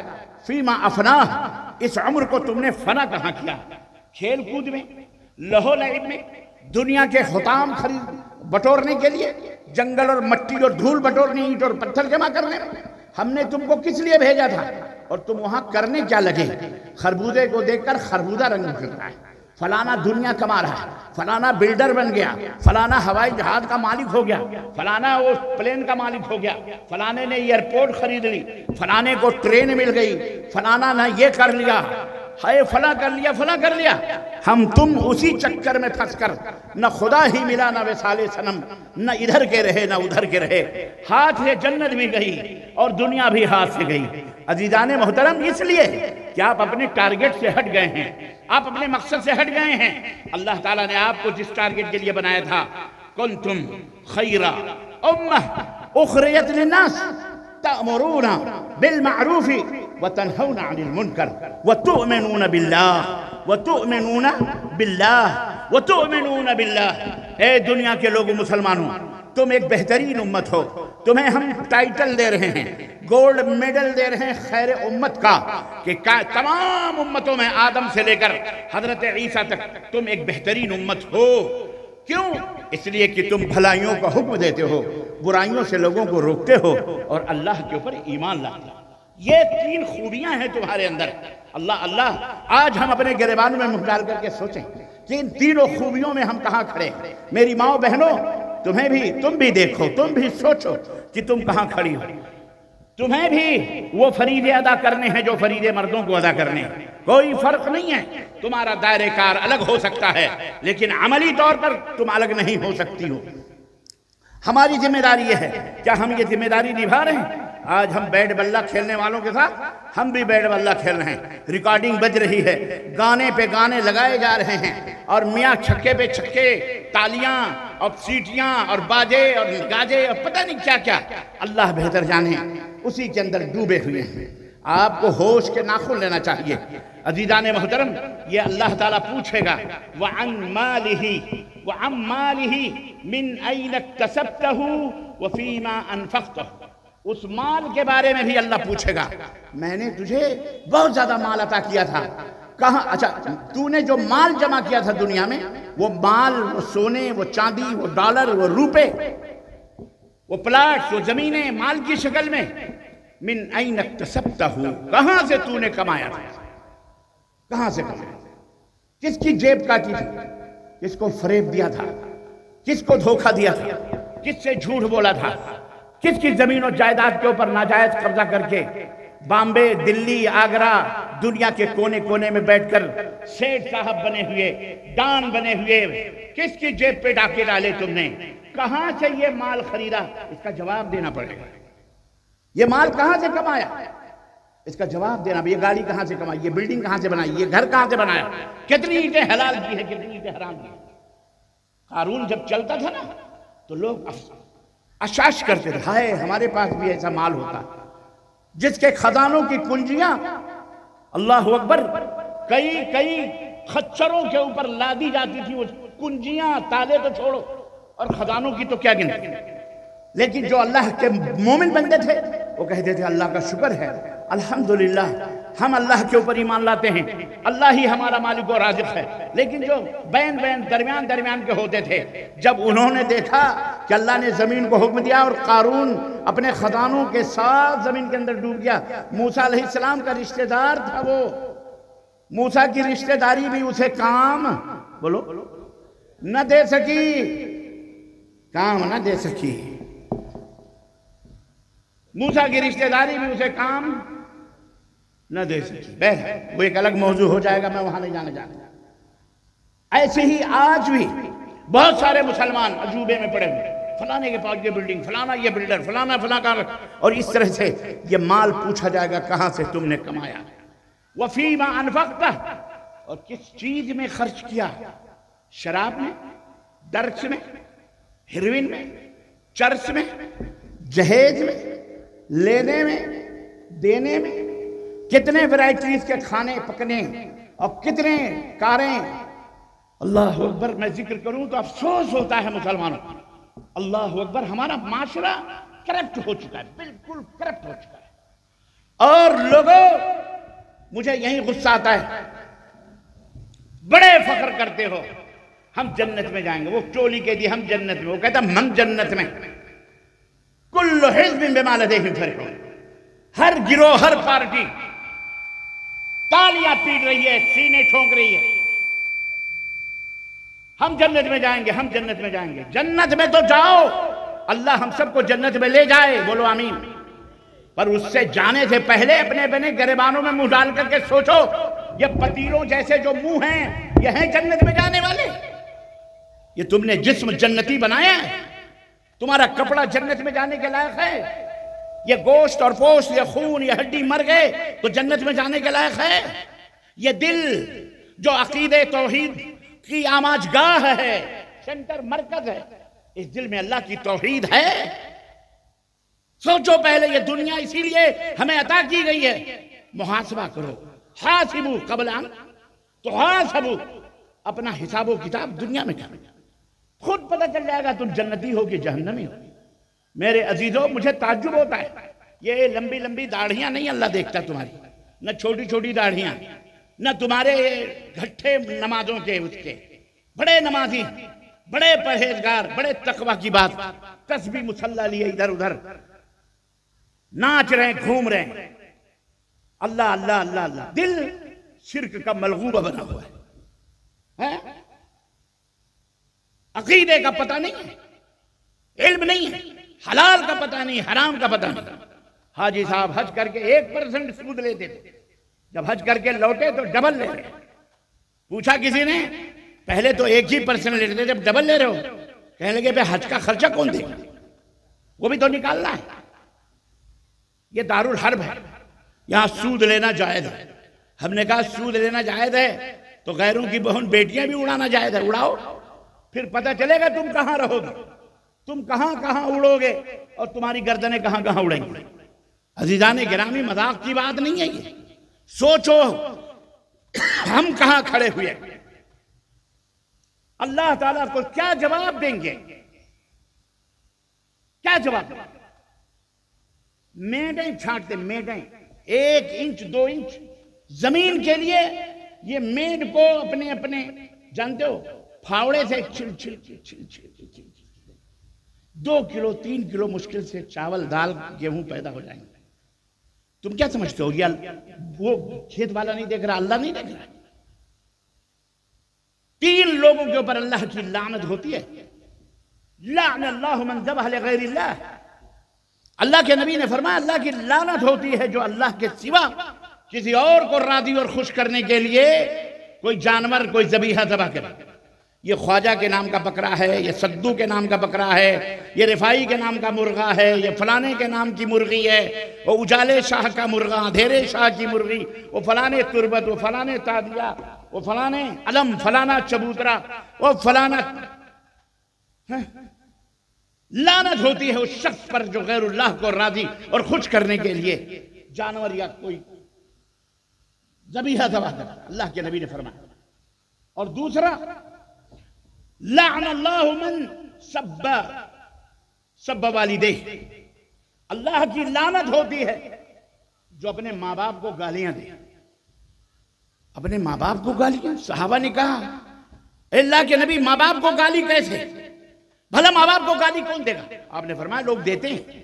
فیما افناہ، اس عمر کو تم نے فنا کہاں کیا؟ کھیل کود میں، لہو لعب میں، دنیا کے حطام خرید بٹورنے کے لیے، جنگل اور مٹی اور دھول بٹورنے، اینٹ اور پتھر جمع کرنے میں؟ ہم نے تم کو کس لیے بھیجا تھا اور تم وہاں کرنے کیا لگے؟ خربوزے کو دیکھ کر خربوزہ رنگ پھر رہا ہے، فلانا دنیا کما رہا ہے، فلانا بلڈر بن گیا، فلانا ہوائی جہاز کا مالک ہو گیا، فلانا وہ پلین کا مالک ہو گیا، فلانے نے ایئرپورٹ خرید لی، فلانے کو ٹرین مل گئی، فلانا نہ یہ کر لیا، ہائے فلاں کر لیا، فلاں کر لیا۔ ہم تم اسی چکر میں پھنس کر نہ خدا ہی ملا، نہ وصال صنم، نہ ادھر کے رہے نہ ادھر کے رہے، ہاتھ سے جنت بھی گئی اور دنیا بھی ہاتھ سے گئی۔ عزیزان محترم، اس لیے کہ آپ اپنے ٹارگٹ سے ہٹ گئے ہیں، آپ اپنے مقصد سے ہٹ گئے ہیں۔ اللہ تعالیٰ نے آپ کو جس ٹارگٹ کے لیے بنایا تھا، کنتم خیر امہ اخرجت للناس تأمرون بالمعروف وتنہون عن المنکر وتؤمنون باللہ وتؤمنون باللہ وتؤمنون باللہ۔ اے دنیا کے لوگوں، مسلمانوں، تم ایک بہترین امت ہو، تمہیں ہم ٹائٹل دے رہے ہیں، گولڈ میڈل دے رہے ہیں خیر امت کا، کہ تمام امتوں میں آدم سے لے کر حضرت عیسیٰ تک تم ایک بہترین امت ہو۔ کیوں؟ اس لیے کہ تم بھلائیوں کا حکم دیتے ہو، برائیوں سے لوگوں کو روکتے ہو، اور اللہ کے اوپر ایمان لاتے ہو۔ یہ 3 خوبیاں ہیں تمہارے اندر۔ اللہ آج ہم اپنے گریبانوں میں منہ ڈال کر کے سوچیں کہ ان 3 خوبیوں میں ہم کہاں کھڑے ہیں۔ میری ماں بہنوں، تم بھی دیکھو، تم بھی سوچو کہ تم کہاں کھڑی ہو۔ تمہیں بھی وہ فریضے ادا کرنے ہیں جو فریضے مردوں کو ادا کرنے ہیں، کوئی فرق نہیں ہے۔ تمہارا دائرہ کار الگ ہو سکتا ہے، لیکن عملی طور پر تم الگ نہیں ہو سکتی ہو۔ ہماری ذمہ داری یہ ہے، کیا ہم یہ ذمہ داری نبھا رہے ہیں؟ آج ہم بیٹ بلہ کھیلنے والوں کے ساتھ ہم بھی بیٹ بلہ کھیل رہے ہیں، ریکارڈنگ بج رہی ہے، گانے پہ گانے لگائے جا رہے ہیں، اور میاں چھکے پہ چھکے، تالیاں اور سیٹیاں اور باجے اور گاجے اور پتہ نہیں کیا کیا، اللہ بہتر جانے، اسی کے اندر ڈوبے ہوئے ہیں۔ آپ کو ہوش کے ناخن لینا چاہیے۔ عزیزان محترم، یہ اللہ تعالیٰ پوچھے گا، وَعَن مَالِهِ وَعَن مَالِهِ مِنْ أَيْنَ اكْتَسَبْتَهُ وَفِيمَا أَنفَقْتَهُ۔ اس مال کے بارے میں بھی اللہ پوچھے گا، میں نے تجھے بہت زیادہ مال عطا کیا تھا، کہاں؟ اچھا، تو نے جو مال جمع کیا تھا دنیا میں، وہ مال، وہ سونے، وہ چاندی، وہ ڈالر، وہ روپے، وہ پلاٹس، وہ زمینیں مال کی شکل میں، من این اکتسبتہ، کہاں سے تو نے کمایا تھا؟ کہاں سے کمایا؟ کس کی جیب کاٹی تھی؟ کس کو فریب دیا تھا؟ کس کو دھوکہ دیا تھا؟ کس سے جھوٹ بولا تھا؟ کس کی زمین و جائیداد کے اوپر ناجائز قبضہ کر کے بامبے، دلی، آگرہ، دنیا کے کونے کونے میں بیٹھ کر سیٹھ صاحب بنے ہوئے، ڈان بنے ہوئے، کس کی جیب پہ ڈاکے ڈالے تم نے؟ کہاں سے یہ مال خریدا؟ اس کا جواب دینا پڑے گا۔ یہ مال کہاں سے کمایا؟ اس کا جواب دینا۔ یہ گاڑی کہاں سے کمائی؟ یہ بلڈنگ کہاں سے بنائی؟ یہ گھر کہاں سے بنایا؟ کتنی اینٹیں حلال کی ہے، کتنی اینٹیں حرام کی ہے؟ قارون جب چلتا تھا نا تو لوگ اشاش کرتے تھے، ہائے ہمارے پاس بھی ایسا مال ہوتا، جس کے خزانوں کی کنجیاں، اللہ اکبر، کئی خچروں کے اوپر لادی جاتی تھی وہ کنجیاں، تالے تو چھوڑو، اور خزانوں کی تو کیا گنتی۔ لیکن جو اللہ کے مومن بندے تھے وہ کہتے تھے اللہ کا شکر ہے، الحمدللہ ہم اللہ کے اوپر ایمان لاتے ہیں، اللہ ہی ہمارا مالک و رازق ہے۔ لیکن جو بین درمیان کے ہوتے تھے، جب انہوں نے دیکھا کہ اللہ نے زمین کو حکم دیا اور قارون اپنے خزانوں کے ساتھ زمین کے اندر ڈوب گیا، موسیٰ علیہ السلام کا رشتہ دار تھا وہ، موسیٰ کی رشتہ داری بھی اسے کام بولو نہ دے سکی، کام نہ دے سکی، موسیٰ کی رشتہ داری بھی اسے کام نہ دے سکی۔ وہ ایک الگ موضوع ہو جائے گا، میں وہاں نہیں جانا چاہتا۔ ایسے ہی آج بھی بہت سارے مسلمان عجوبے میں پڑے ہوئے، فلانے کے پاس یہ بلڈنگ، فلانا یہ بلڈر، فلانا کار، اور اس طرح سے یہ مال پوچھا جائے گا کہاں سے تم نے کمایا، وَفِيمَا أَنفَقْتَهُ، اور کس چیز میں خرچ کیا؟ شراب میں، ڈرگس میں، ہیروئن میں، چرس میں، جہیز میں، لینے میں، دینے میں، کتنے ورائٹیز کے کھانے پکنے اور کتنے کاریں۔ اللہ اکبر، میں ذکر کروں تو افسوس ہوتا ہے مسلمانوں، اللہ اکبر، ہمارا معاشرہ کرپٹ ہو چکا ہے، بالکل کرپٹ ہو چکا ہے۔ اور لوگوں مجھے یہی غصہ آتا ہے، بڑے فخر کرتے ہو ہم جنت میں جائیں گے، وہ ٹولی کہتی ہے ہم جنت میں، وہ کہتا ہے ہم جنت میں، کل حزب بما لدیہم فرحون، ہر گروہ ہر پارٹی تالیاں پیٹ رہی ہے، سینے ٹھونک رہی ہے، ہم جنت میں جائیں گے، ہم جنت میں جائیں گے۔ جنت میں تو جاؤ، اللہ ہم سب کو جنت میں لے جائے، بولو آمین۔ پر اس سے جانے سے پہلے اپنے اپنے گریبانوں میں منہ ڈال کر کے سوچو، یہ پتیلوں جیسے جو منہ ہیں یہ ہیں جنت میں جانے والے؟ یہ تم نے جسم جنتی بنایا ہے؟ تمہارا کپڑا جنت میں جانے کے لائق ہے؟ یہ گوشت اور پوست، یہ خون، یہ ہڈی مر گئے تو جنت میں جانے کے لائق ہے؟ یہ دل جو عقید توحید کی آماج گاہ ہے، سینٹر مرکز ہے، اس دل میں اللہ کی توحید ہے؟ سوچو پہلے، یہ دنیا اسی لیے ہمیں عطا کی گئی ہے۔ محاسبہ کرو، حاسبو قبل ان تحاسبو، اپنا حساب و کتاب دنیا میں کرو، خود پتہ چل جائے گا تم جنتی ہو کہ جہنمی ہو۔ میرے عزیزوں، مجھے تعجب ہوتا ہے، یہ لمبی لمبی داڑھیاں نہیں اللہ دیکھتا تمہاری، نہ چھوٹی چھوٹی داڑھیاں، نہ تمہارے گھٹے نمازوں کے، اس کے بڑے نمازی، بڑے پرہیزگار، بڑے تقوی کی بات، تسبیح مصلی لیے ادھر ادھر ناچ رہے ہیں، گھوم رہے ہیں، اللہ اللہ اللہ اللہ، دل شرک کا ملغوبہ بنا ہوا ہے، عقیدے کا پتہ نہیں ہے، علم نہیں ہے، حلال کا پتہ نہیں، حرام کا پتہ نہیں۔ حاجی صاحب حج کر کے 1% سود لیتے تھے، جب حج کر کے لوٹے تو ڈبل لے رہے۔ پوچھا کسی نے، پہلے تو 1% لیتے تھے، جب ڈبل لے رہے ہو؟ کہنے لگے بے حج کا خرچہ کون دے گا؟ وہ بھی تو نکالنا ہے۔ یہ دارالحرب ہے، یہاں سود لینا جائز ہے۔ ہم نے کہا سود لینا جائز ہے تو غیروں کی بہن بیٹیاں بھی اڑانا جائز ہے، اڑاؤ، پھر پتہ چلے گا تم کہاں رہو گے، تم کہاں کہاں اڑو گے اور تمہاری گردنیں کہاں کہاں اڑیں گی۔ عزیزان گرامی، مذاق کی بات نہیں ہے یہ، سوچو ہم کہاں کھڑے ہوئے، اللہ تعالیٰ کو کیا جواب دیں گے؟ کیا جواب؟ میڈیں چھانٹتے، میڈیں 1 انچ 2 انچ زمین کے لیے، یہ میڈ کو اپنے اپنے جانتے ہو پھاوڑے سے چھل چھل چھل چھل چھل چھل 2 کلو 3 کلو مشکل سے چاول دال گیہوں پیدا ہو جائیں گے۔ تم کیا سمجھتے ہو یہ وہ کھیت والا نہیں دیکھ رہا، اللہ نہیں دیکھ رہا؟ 3 لوگوں کے اوپر اللہ کی لعنت ہوتی ہے، لعن اللہ من ذبح لغیر اللہ۔ اللہ کے نبی نے فرمایا اللہ کی لعنت ہوتی ہے جو اللہ کے سوا کسی اور کو راضی اور خوش کرنے کے لیے کوئی جانور، کوئی ذبیحہ ذبح کرے۔ یہ خواجہ کے نام کا بکرا ہے، یہ سدو کے نام کا بکرا ہے، یہ رفائی کے نام کا مرغا ہے، یہ فلانے کے نام کی مرغی ہے، وہ اجالے شاہ کا مرغا، اندھیرے شاہ کی مرغی، وہ فلانے تربت، وہ فلانے تادیہ، وہ فلانے علم، فلانا چبوترا، وہ فلانا۔ لعنت ہوتی ہے اس شخص پر جو غیر اللہ کو راضی اور خوش کرنے کے لیے جانور یا کوئی ذبیحہ ذبح کرتا، اللہ کے نبی نے فرمایا۔ اور دوسرا، لعن اللہ من سب والدہ، اللہ کی لعنت ہوتی ہے جو اپنے ماں باپ کو گالیاں دے۔ اپنے ماں باپ کو گالیاں؟ صحابہ نے کہا اے اللہ کے نبی ماں باپ کو گالی کیسے؟ بھلا ماں باپ کو گالی کون دے گا؟ آپ نے فرمایا لوگ دیتے ہیں۔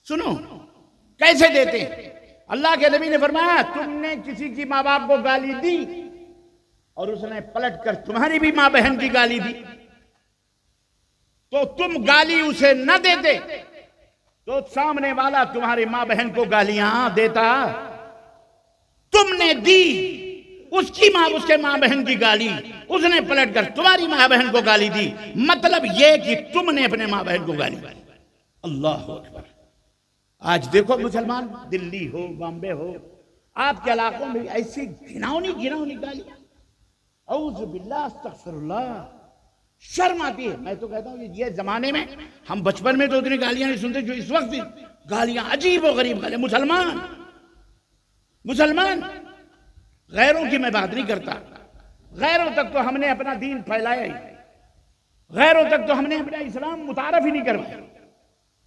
سنو کیسے دیتے ہیں؟ اللہ کے نبی نے فرمایا تم نے کسی کی ماں باپ کو گالی دی اور اس نے پلٹ کر تمہاری بھی ماں بہن کی گالی دی، تو تم گالی اسے نہ دیتے تو سامنے والا تمہاری ماں بہن کو گالیاں دیتا۔ تم نے دی اس کی ماں، اس کے ماں بہن کی گالی، اس نے پلٹ کر تمہاری ماں بہن کو گالی دی، مطلب یہ کہ تم نے اپنے ماں بہن کو گالی دی۔ اللہ اکبر۔ آج دیکھو مسلمان، دلی ہو، بامبے ہو، آپ کے علاقوں میں ایسی گھناؤنی گالی، اعوذ باللہ، استغفر اللہ، شرم آتی ہے۔ میں تو کہتا ہوں یہ زمانے میں، ہم بچپن میں تو اتنی گالیاں نہیں سنتے جو اس وقت گالیاں، عجیب و غریب گالیاں۔ مسلمان غیروں کی میں بات نہیں کرتا، غیروں تک تو ہم نے اپنا دین پھیلایا ہی، غیروں تک تو ہم نے اپنا اسلام متعارف ہی نہیں کروایا۔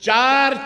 4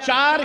4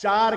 4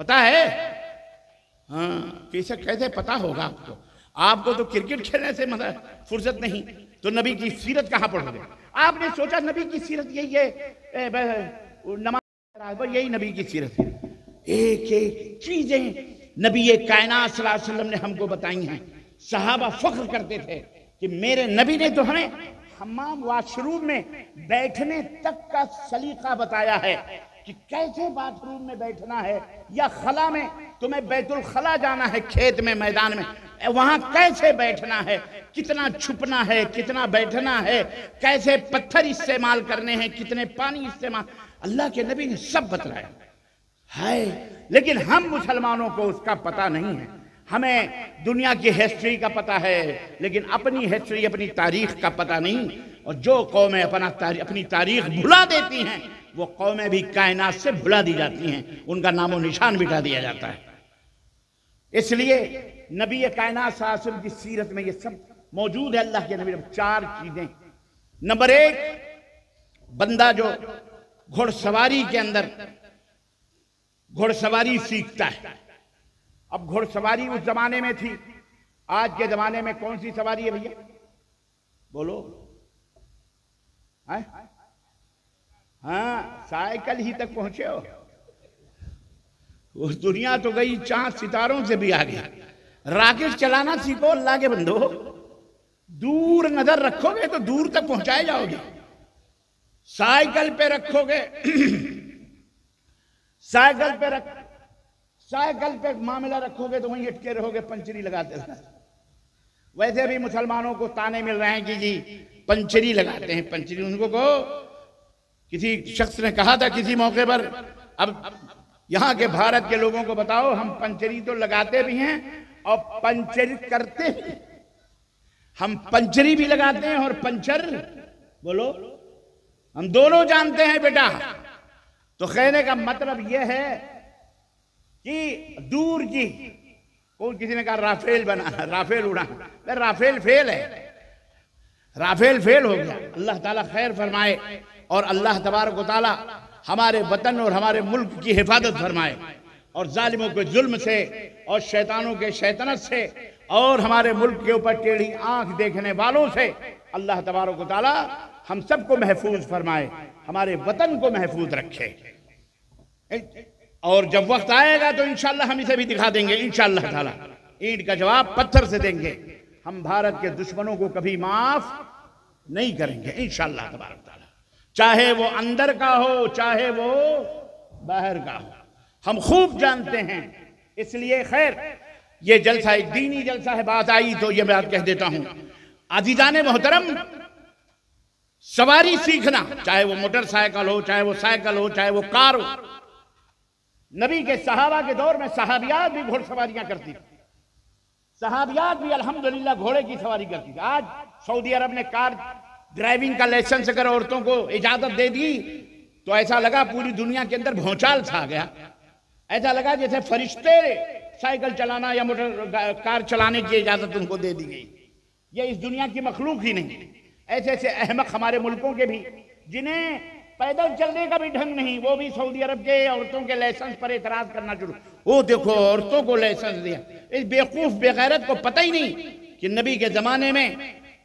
پتا ہے؟ ہاں کیسے پتا ہوگا آپ کو تو کرکٹ کھیلنے سے فرصت نہیں، تو نبی کی سیرت کہاں پڑھو گے؟ آپ نے سوچا نبی کی سیرت یہی ہے، نماز یہی نبی کی سیرت ہے؟ ایک ایک چیزیں نبی کائنات صلی اللہ علیہ وسلم نے ہم کو بتائی ہیں۔ صحابہ فخر کرتے تھے کہ میرے نبی نے تو ہمیں حمام واش روم میں بیٹھنے تک کا سلیقہ بتایا ہے کہ کیسے باتھ روم میں بیٹھنا ہے، یا خلا میں تمہیں بیت الخلا جانا ہے، کھیت میں میدان میں، وہاں کیسے بیٹھنا ہے، کتنا چھپنا ہے، کتنا بیٹھنا ہے، کیسے پتھر استعمال کرنے ہیں، کتنے پانی استعمال، اللہ کے نبی نے سب بتلایا ہے۔ لیکن ہم مسلمانوں کو اس کا پتہ نہیں ہے۔ ہمیں دنیا کی ہسٹری کا پتہ ہے لیکن اپنی ہسٹری، اپنی تاریخ کا پتہ نہیں، اور جو قومیں اپنی تاریخ بھلا دیتی ہیں وہ قومیں بھی کائنات سے بھلا دی جاتی ہیں، ان کا نام و نشان مٹا دیا جاتا ہے۔ اس لیے نبی کائنات صلی اللہ علیہ وسلم کی سیرت میں یہ سب موجود ہے۔ اللہ کے نبی نے 4 چیزیں۔ نمبر 1، بندہ جو گھڑ سواری کے اندر گھڑ سواری سیکھتا ہے۔ اب گھڑ سواری اس زمانے میں تھی، آج کے زمانے میں کون سی سواری ہے بھیا؟ بولو۔ ہاں سائیکل ہی تک پہنچے ہو؟ اس دنیا تو گئی چاند ستاروں سے بھی آگے۔ راکٹ چلانا سیکھو اللہ کے بندو، دور نظر رکھو گے تو دور تک پہنچائے جاؤ گے۔ سائیکل پہ رکھو گے سائیکل پہ معاملہ رکھو گے تو وہیں اٹکے رہو گے، پنچری لگاتے رہو۔ ویسے بھی مسلمانوں کو تانے مل رہے ہیں کہ جی پنچری لگاتے ہیں، پنچری ان کو کسی شخص نے کہا تھا کسی موقع پر، اب یہاں کے بھارت کے لوگوں کو بتاؤ، ہم پنچری تو لگاتے بھی ہیں اور پنچر کرتے ہیں۔ ہم پنچری بھی لگاتے ہیں اور پنچر، بولو، ہم دونوں جانتے ہیں بیٹا۔ تو کہنے کا مطلب یہ ہے کہ دور کی کسی نے کہا رافیل بنا، رافیل اڑا، رافیل فیل ہے، رافیل فیل ہو گیا۔ اللہ تعالیٰ خیر فرمائے اور اللہ تبارک و تعالیٰ ہمارے وطن اور ہمارے ملک کی حفاظت فرمائے، اور ظالموں کے ظلم سے اور شیطانوں کے شیطنت سے اور ہمارے ملک کے اوپر ٹیڑھی آنکھ دیکھنے والوں سے اللہ تبارک و تعالیٰ ہم سب کو محفوظ فرمائے، ہمارے وطن کو محفوظ رکھے۔ اور جب وقت آئے گا تو انشاءاللہ ہم اسے بھی دکھا دیں گے انشاءاللہ تعالیٰ، اینٹ کا جواب پتھر سے دیں گے۔ ہم بھارت کے دشمنوں کو کبھی معاف نہیں کریں گے انشاءاللہ تبارک تعالیٰ، چاہے وہ اندر کا ہو چاہے وہ باہر کا ہو، ہم خوب جانتے ہیں۔ اس لیے خیر یہ جلسہ ایک دینی جلسہ ہے، بات آئی تو یہ بات کہہ دیتا ہوں۔ عزیزان محترم، سواری سیکھنا، چاہے وہ موٹر سائیکل ہو، چاہے وہ سائیکل ہو، چاہے وہ کار ہو، نبی کے صحابہ کے دور میں صحابیات بھی گھوڑ سواریاں کرتی تھی، صحابیات بھی الحمدللہ گھوڑے کی سواری کرتی تھی۔ آج سعودی عرب نے کار ڈرائیونگ کا لائسنس اگر عورتوں کو اجازت دے دی تو ایسا لگا پوری دنیا کے اندر بھونچال چھا گیا، ایسا لگا جیسے فرشتے سائیکل چلانا یا موٹر کار چلانے کی اجازت ان کو دے دی گئی۔ یہ اس دنیا کی مخلوق ہی نہیں۔ ایسے ایسے احمق ہمارے ملکوں کے بھی جنہیں پیدل چلنے کا بھی ڈھنگ نہیں، وہ بھی سعودی عرب کے عورتوں کے لائسنس پر اعتراض کرنا شروع۔ وہ دیکھو عورتوں کو لائسنس دیا، اس بیوقوف بے غیرت کو پتہ ہی نہیں کہ نبی کے زمانے میں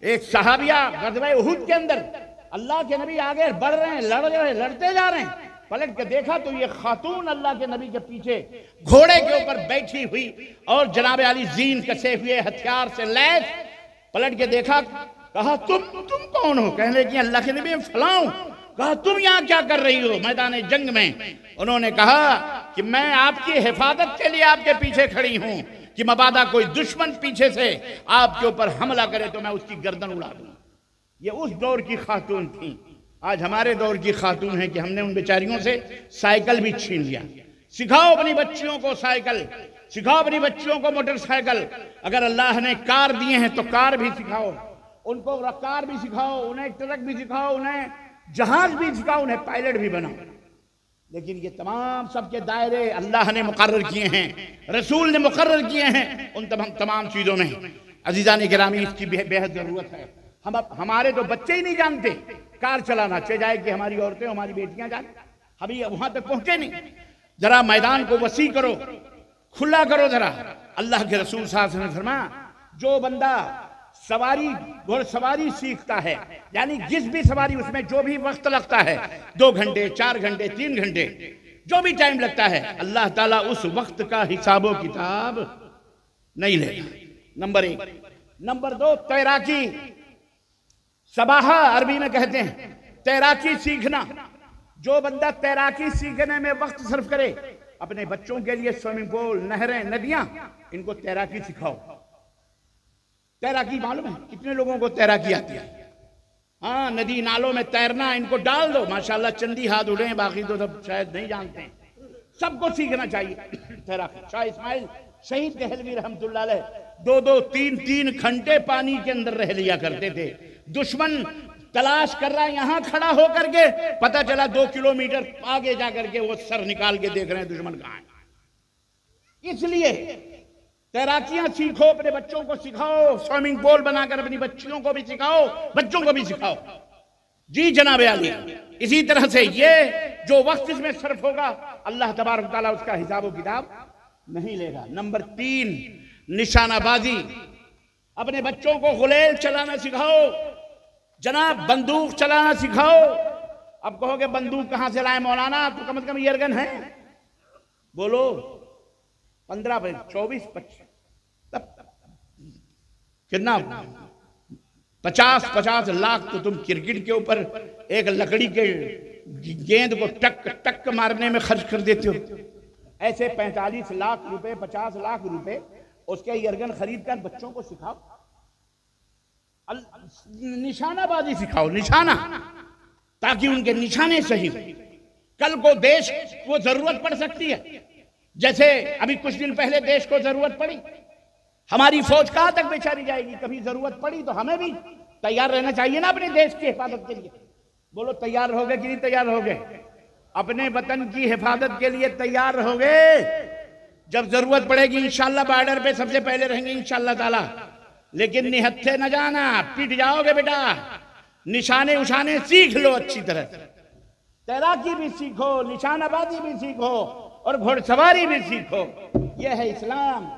ایک صحابیہ غزوہ احد کے اندر اللہ کے نبی آگے بڑھ رہے ہیں، لڑتے جا رہے ہیں، پلٹ کے دیکھا تو یہ خاتون اللہ کے نبی کے پیچھے گھوڑے کے اوپر بیٹھی ہوئی اور جناب علی زین کسے ہوئے ہتھیار سے لیس، پلٹ کے دیکھا، کہا تم کون ہو؟ کہنے لگی اللہ کے نبی فلاں ہوں۔ کہا تم یہاں کیا کر رہی ہو میدان جنگ میں؟ انہوں نے کہا کہ میں آپ کی حفاظت کے لیے آپ کے پیچھے کھڑی ہوں کہ مبادا کوئی دشمن پیچھے سے آپ کے اوپر حملہ کرے تو میں اس کی گردن اڑا دوں۔ یہ اس دور کی خاتون تھیں۔ آج ہمارے دور کی خاتون ہیں کہ ہم نے ان بیچاریوں سے سائیکل بھی چھین لیا۔ سکھاؤ اپنی بچیوں کو سائیکل، سکھاؤ اپنی بچیوں کو موٹر سائیکل۔ اگر اللہ نے کار دیے ہیں تو کار بھی سکھاؤ، ان کو کار بھی سکھاؤ، انہیں ٹرک بھی سکھاؤ، انہیں جہاز بھی سکھاؤ، انہیں پائلٹ بھی بناؤ۔ لیکن یہ تمام سب کے دائرے اللہ نے مقرر کیے ہیں، رسول نے مقرر کیے ہیں، ان تمام چیزوں میں عزیزان گرامی اس کی بے حد ضرورت ہے۔ ہمارے تو بچے ہی نہیں جانتے کار چلانا، چاہے جائے کہ ہماری عورتیں ہماری بیٹیاں جانیں، ابھی وہاں تک پہنچے نہیں۔ ذرا میدان کو وسیع کرو، کھلا کرو ذرا۔ اللہ کے رسول صلی اللہ علیہ وسلم نے فرمایا جو بندہ گھوڑ سواری سیکھتا ہے، یعنی جس بھی سواری اس میں جو بھی وقت لگتا ہے، 2 گھنٹے 4 گھنٹے 3 گھنٹے جو بھی ٹائم لگتا ہے، اللہ تعالیٰ اس وقت کا حساب و کتاب نہیں لے گا۔ نمبر 1۔ نمبر 2، تیراکی، سباحہ عربی میں کہتے ہیں، تیراکی سیکھنا۔ جو بندہ تیراکی سیکھنے میں وقت صرف کرے، اپنے بچوں کے لیے سوئمنگ پول، نہریں، ندیاں، ان کو تیراکی سکھاؤ۔ تیراکی معلوم ہے کتنے لوگوں کو تیراکی آتی ہے؟ ہاں، ندی نالوں میں تیرنا ان کو ڈال دو، ماشاءاللہ چندی ہاتھ اڑیں، باقی تو سب شاید نہیں جانتے ہیں۔ سب کو سیکھنا چاہیے تیراکی۔ شاہ اسماعیل شہید دہلوی رحمت اللہ علیہ 2-2 3-3 گھنٹے پانی کے اندر رہ لیا کرتے تھے۔ دشمن تلاش کر رہا ہے یہاں کھڑا ہو کر کے، پتہ چلا 2 کلومیٹر آگے جا کر کے وہ سر نکال کے دیکھ رہے ہیں دشمن کہاں ہے۔ اس لیے تیراکیاں سیکھو، اپنے بچوں کو سکھاؤ، سوئمنگ پول بنا کر اپنی بچیوں کو بھی سکھاؤ، بچوں کو بھی سکھاؤ۔ جی جناب عالی، اسی طرح سے یہ جو وقت اس میں صرف ہوگا، اللہ تبارک و تعالیٰ اس کا حساب و کتاب نہیں لے گا۔ نمبر 3، نشانہ بازی۔ اپنے بچوں کو غلیل چلانا سکھاؤ، جناب بندوق چلانا سکھاؤ۔ اب کہو کہ بندوق کہاں سے لائے مولانا، تو کم از کم ایئرگن ہے، بولو 15 24 25 کتنا 50 لاکھ تو تم کرکٹ کے اوپر ایک لکڑی کے گیند کو ٹک ٹک مارنے میں خرچ کر دیتے ہو۔ ایسے 45 لاکھ روپے 50 لاکھ روپے اس کے ایئرگن خرید کر بچوں کو سکھاؤ، نشانہ بازی سکھاؤ، نشانہ، تاکہ ان کے نشانے صحیح۔ کل کو دیش کو ضرورت پڑ سکتی ہے، جیسے ابھی کچھ دن پہلے دیش کو ضرورت پڑی، ہماری فوج کہاں تک بیچاری جائے گی؟ کبھی ضرورت پڑی تو ہمیں بھی تیار رہنا چاہیے نا اپنے دیش کی حفاظت کے لیے۔ بولو تیار ہوگے کہ نہیں تیار ہوگے؟ اپنے وطن کی حفاظت کے لیے تیار ہوگے؟ جب ضرورت پڑے گی انشاءاللہ بارڈر پہ سب سے پہلے رہیں گے انشاءاللہ تعالی، لیکن نہتھے نہ جانا، پٹ جاؤ گے بیٹا۔ نشانے اچھانے سیکھ لو اچھی طرح، تیراکی بھی سیکھو، نشانہ بازی بھی سیکھو، اور گھوڑ سواری بھی سیکھو۔ یہ ہے اسلام۔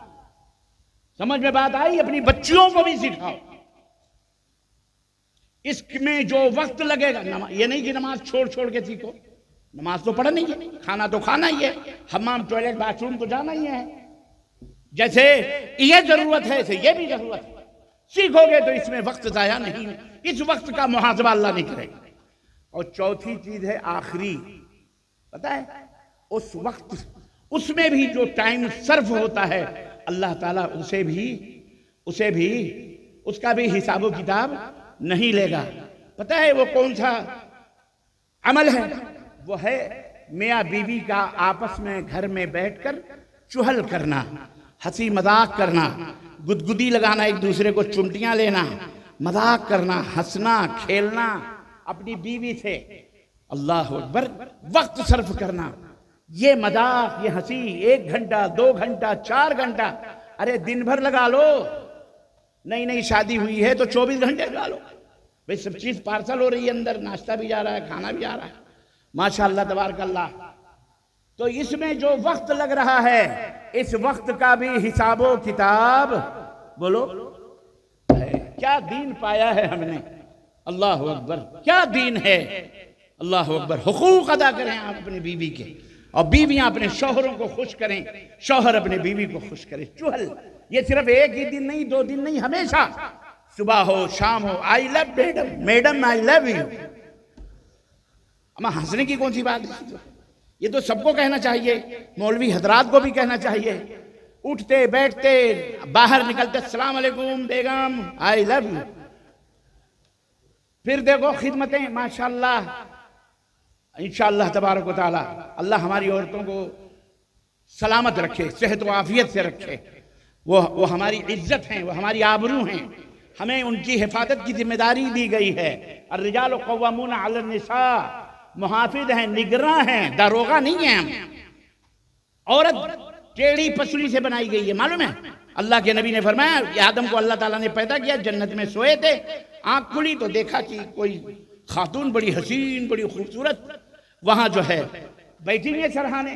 سمجھ میں بات آئی؟ اپنی بچیوں کو بھی سکھاؤ۔ اس میں جو وقت لگے گا، یہ نہیں کہ نماز چھوڑ کے سیکھو، نماز تو پڑھنا ہی ہے، کھانا تو کھانا ہی ہے، حمام ٹوائلٹ باتھ روم تو جانا ہی ہے۔ جیسے یہ ضرورت ہے ایسے یہ بھی ضرورت ہے۔ سیکھو گے تو اس میں وقت ضائع نہیں ہے، اس وقت کا محاسبہ اللہ نہیں کرے گا۔ اور چوتھی چیز ہے آخری، پتہ ہے اس وقت اس میں بھی جو ٹائم صرف ہوتا ہے، اللہ تعالیٰ اسے بھی اس کا بھی حساب و کتاب نہیں لے گا۔ پتہ ہے وہ کون سا عمل ہے؟ وہ ہے میاں بیوی کا آپس میں گھر میں بیٹھ کر چہل کرنا، ہنسی مذاق کرنا، گدگدی لگانا، ایک دوسرے کو چمٹیاں لینا، مذاق کرنا، ہنسنا کھیلنا اپنی بیوی سے، اللہ اکبر، وقت صرف کرنا۔ یہ مذاق، یہ ہنسی 1 گھنٹہ 2 گھنٹہ 4 گھنٹہ، ارے دن بھر لگا لو۔ نئی شادی ہوئی ہے تو 24 گھنٹے لگا لو بھئی، سب چیز پارسل ہو رہی ہے، اندر ناشتہ بھی جا رہا ہے، کھانا بھی آ رہا ہے، ماشاءاللہ تبارک اللہ۔ تو اس میں جو وقت لگ رہا ہے، اس وقت کا بھی حساب و کتاب، بولو کیا دین پایا ہے ہم نے؟ اللہ اکبر، کیا دین ہے؟ اللہ اکبر۔ حقوق ادا کریں آپ اپنی بیوی کے، اور بیویاں اپنے شوہروں کو خوش کریں، شوہر اپنے بیوی کو خوش کریں۔ چہل یہ صرف ایک ہی دن نہیں، 2 دن نہیں، ہمیشہ، صبح ہو شام ہو، I love madam, madam I love you. اما ہنسنے کی کون سی بات ہے؟ یہ تو سب کو کہنا چاہیے، مولوی حضرات کو بھی کہنا چاہیے، اٹھتے بیٹھتے باہر نکلتے السلام علیکم بیگم، آئی لو یو۔ پھر دیکھو خدمتیں، ماشاءاللہ، انشاءاللہ تبارک و تعالی اللہ ہماری عورتوں کو سلامت رکھے، صحت و عافیت سے رکھے۔ وہ ہماری عزت ہیں، وہ ہماری آبرو ہیں، ہمیں ان کی حفاظت کی ذمہ داری دی گئی ہے۔ الرجال قوامون علی النساء، محافظ ہیں، نگراں ہیں، داروغہ نہیں ہیں ہم۔ عورت ٹیڑھی پسلی سے بنائی گئی ہے، معلوم ہے؟ اللہ کے نبی نے فرمایا، آدم کو اللہ تعالیٰ نے پیدا کیا، جنت میں سوئے تھے، آنکھ کھلی تو دیکھا کہ کوئی خاتون بڑی حسین، بڑی خوبصورت وہاں جو ہے بیٹھی ہیں سرہانے،